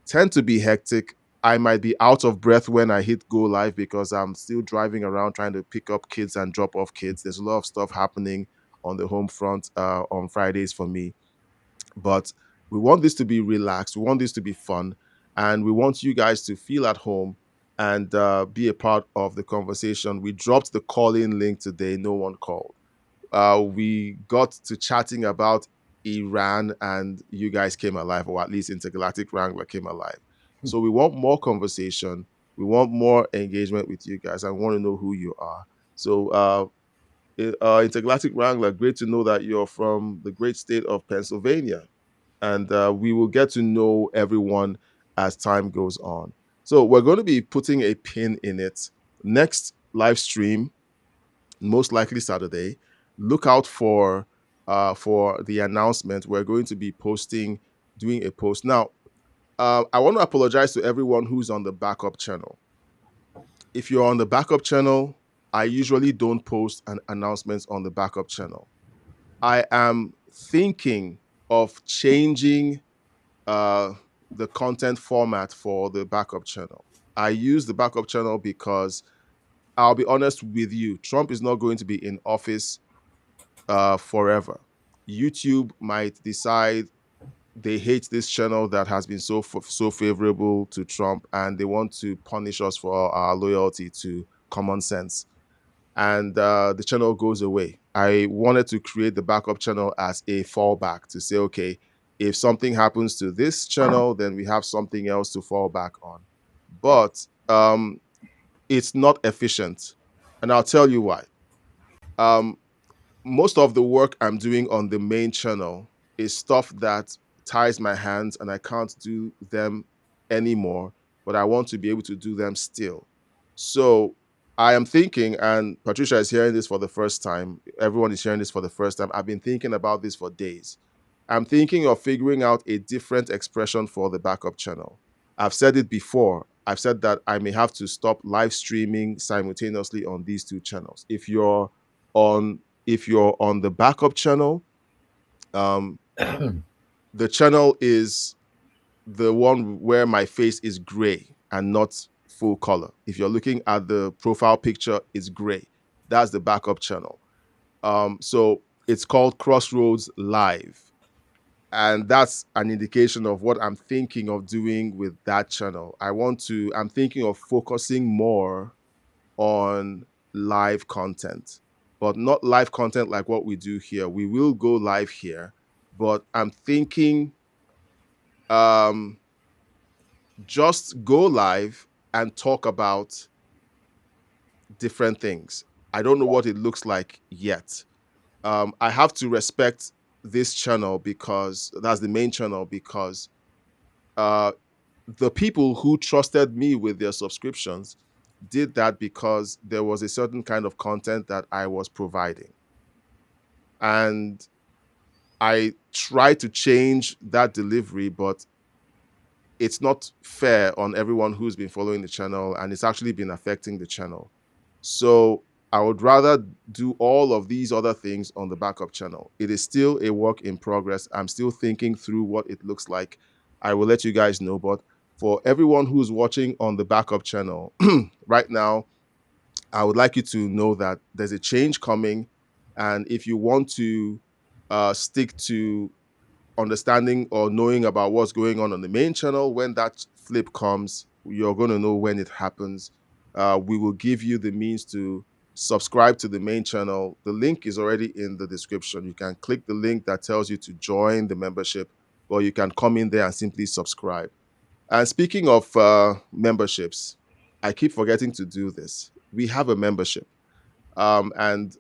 tend to be hectic. I might be out of breath when I hit go live because I'm still driving around trying to pick up kids and drop off kids. There's a lot of stuff happening on the home front on Fridays for me. But we want this to be relaxed. We want this to be fun. And we want you guys to feel at home and be a part of the conversation. We dropped the call-in link today. No one called. We got to chatting about Iran and you guys came alive, or at least Intergalactic Wrangler came alive. So we want more conversation. We want more engagement with you guys. I want to know who you are. So Intergalactic Wrangler, great to know that you're from the great state of Pennsylvania. And we will get to know everyone as time goes on. So we're going to be putting a pin in it. Next live stream, most likely Saturday. Look out for the announcement. We're going to be doing a post. Now, I want to apologize to everyone who's on the backup channel. If you're on the backup channel, I usually don't post an announcements on the backup channel. I am thinking of changing the content format for the backup channel. I use the backup channel because I'll be honest with you, Trump is not going to be in office forever. YouTube might decide they hate this channel that has been so favorable to Trump, and they want to punish us for our loyalty to common sense. And the channel goes away. I wanted to create the backup channel as a fallback to say, okay, if something happens to this channel, then we have something else to fall back on. But it's not efficient. And I'll tell you why. Most of the work I'm doing on the main channel is stuff that ties my hands and I can't do them anymore, but I want to be able to do them still. So I am thinking, and Patricia is hearing this for the first time, everyone is hearing this for the first time. I've been thinking about this for days. I'm thinking of figuring out a different expression for the backup channel. I've said it before. I've said that I may have to stop live streaming simultaneously on these two channels. If you're on the backup channel, the channel is the one where my face is gray and not full color. If you're looking at the profile picture, it's gray. That's the backup channel. So it's called Crossroads Live. And that's an indication of what I'm thinking of doing with that channel. I'm thinking of focusing more on live content, but not live content like what we do here. We will go live here, but I'm thinking just go live and talk about different things. I don't know what it looks like yet. I have to respect this channel because that's the main channel because the people who trusted me with their subscriptions did that because there was a certain kind of content that I was providing. And I tried to change that delivery, but it's not fair on everyone who's been following the channel, and it's actually been affecting the channel. So I would rather do all of these other things on the backup channel. It is still a work in progress. I'm still thinking through what it looks like. I will let you guys know. But for everyone who's watching on the backup channel right now, I would like you to know that there's a change coming. And if you want to stick to understanding or knowing about what's going on the main channel, when that flip comes, you're going to know when it happens. We will give you the means to subscribe to the main channel. The link is already in the description. You can click the link that tells you to join the membership, or you can come in there and simply subscribe. And speaking of memberships, I keep forgetting to do this. We have a membership, and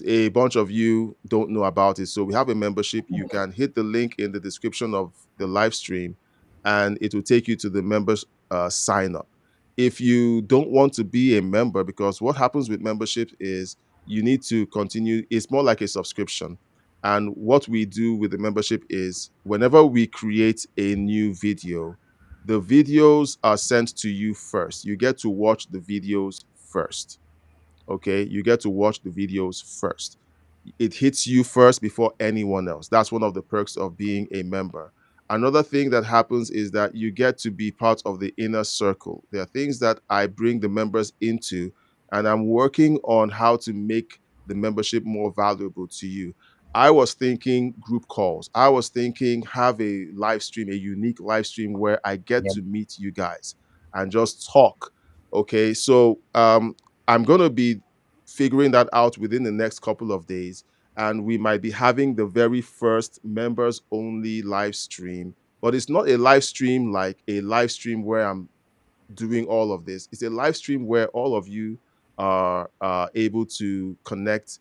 a bunch of you don't know about it. So we have a membership. You can hit the link in the description of the live stream, and it will take you to the members sign up. If you don't want to be a member, because what happens with membership is you need to continue. It's more like a subscription. And what we do with the membership is whenever we create a new video, the videos are sent to you first. You get to watch the videos first. Okay, you get to watch the videos first. It hits you first before anyone else. That's one of the perks of being a member. Another thing that happens is that you get to be part of the inner circle. There are things that I bring the members into, and I'm working on how to make the membership more valuable to you. I was thinking group calls. I was thinking have a live stream, a unique live stream where I get Yep. to meet you guys and just talk. Okay, so I'm going to be figuring that out within the next couple of days. And we might be having the very first members only live stream. But it's not a live stream like a live stream where I'm doing all of this. It's a live stream where all of you are able to connect.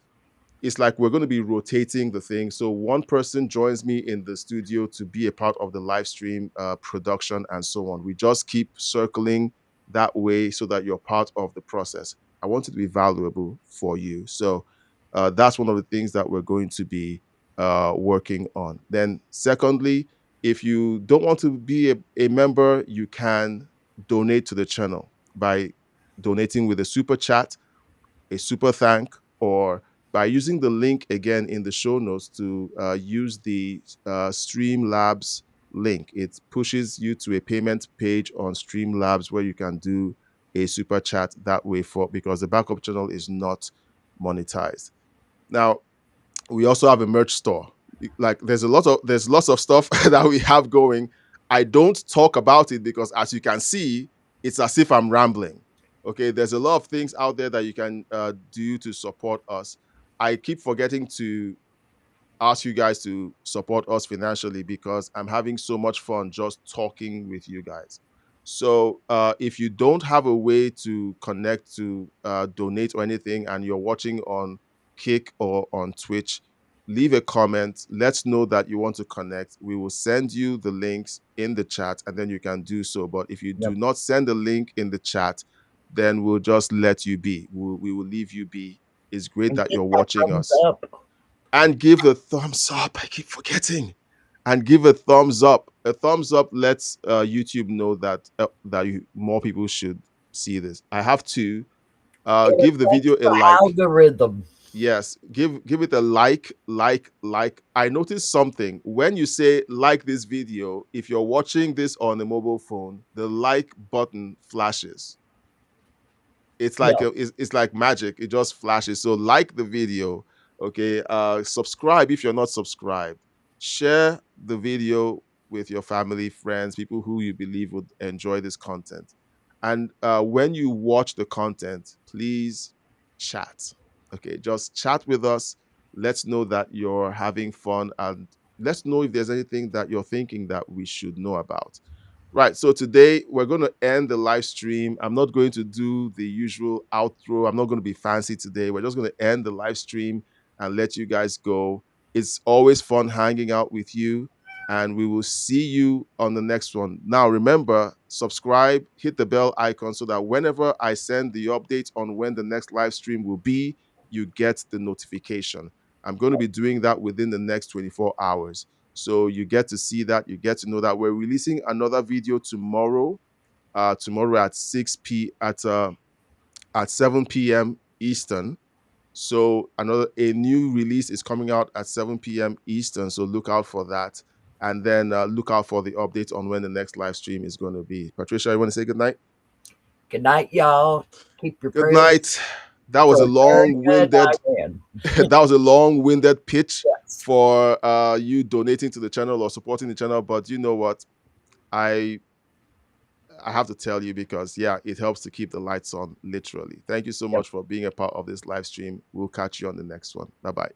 It's like we're going to be rotating the thing. So one person joins me in the studio to be a part of the live stream production and so on. We just keep circling that way so that you're part of the process. I want it to be valuable for you. So that's one of the things that we're going to be working on. Then secondly, if you don't want to be a member, you can donate to the channel by donating with a super chat, a super thank, or by using the link again in the show notes to use the Streamlabs link. It pushes you to a payment page on Streamlabs where you can do a super chat that way for, because the backup channel is not monetized. Now, we also have a merch store. Like there's lots of stuff that we have going. I don't talk about it because as you can see, it's as if I'm rambling. Okay, there's a lot of things out there that you can do to support us. I keep forgetting to ask you guys to support us financially because I'm having so much fun just talking with you guys. So if you don't have a way to connect to donate or anything, and you're watching on Kick or on Twitch, leave a comment. Let's know that you want to connect. We will send you the links in the chat, and then you can do so. But if you do not send the link in the chat, then we'll just let you be. We will leave you be. It's great And that get you're that watching thumbs us. up. And give the thumbs up. I keep forgetting. And give a thumbs up. A thumbs up lets YouTube know that more people should see this. I have to give the video a like. Algorithm. Yes, give it a like. I noticed something when you say like this video. If you're watching this on a mobile phone, the like button flashes. It's like it's like magic. It just flashes. So like the video. Okay, subscribe if you're not subscribed. Share the video with your family, friends, people who you believe would enjoy this content. And when you watch the content, please chat. Okay, just chat with us. Let's know that you're having fun, and let's know if there's anything that you're thinking that we should know about. Right. So today we're going to end the live stream. I'm not going to do the usual outro. I'm not going to be fancy today. We're just going to end the live stream and let you guys go. It's always fun hanging out with you. and we will see you on the next one. Now, remember, subscribe, hit the bell icon so that whenever I send the update on when the next live stream will be, you get the notification. I'm going to be doing that within the next 24 hours. So you get to see that, you get to know that we're releasing another video tomorrow, tomorrow at 7 p.m. Eastern. So a new release is coming out at 7 p.m. Eastern. So look out for that. And then look out for the update on when the next live stream is going to be. Patricia, you want to say good night? Good night, y'all. Keep your Good prayers. night. That was a long-winded that was a long-winded pitch for you donating to the channel or supporting the channel. But you know what? I have to tell you because, yeah, it helps to keep the lights on, literally. Thank you so much for being a part of this live stream. We'll catch you on the next one. Bye-bye.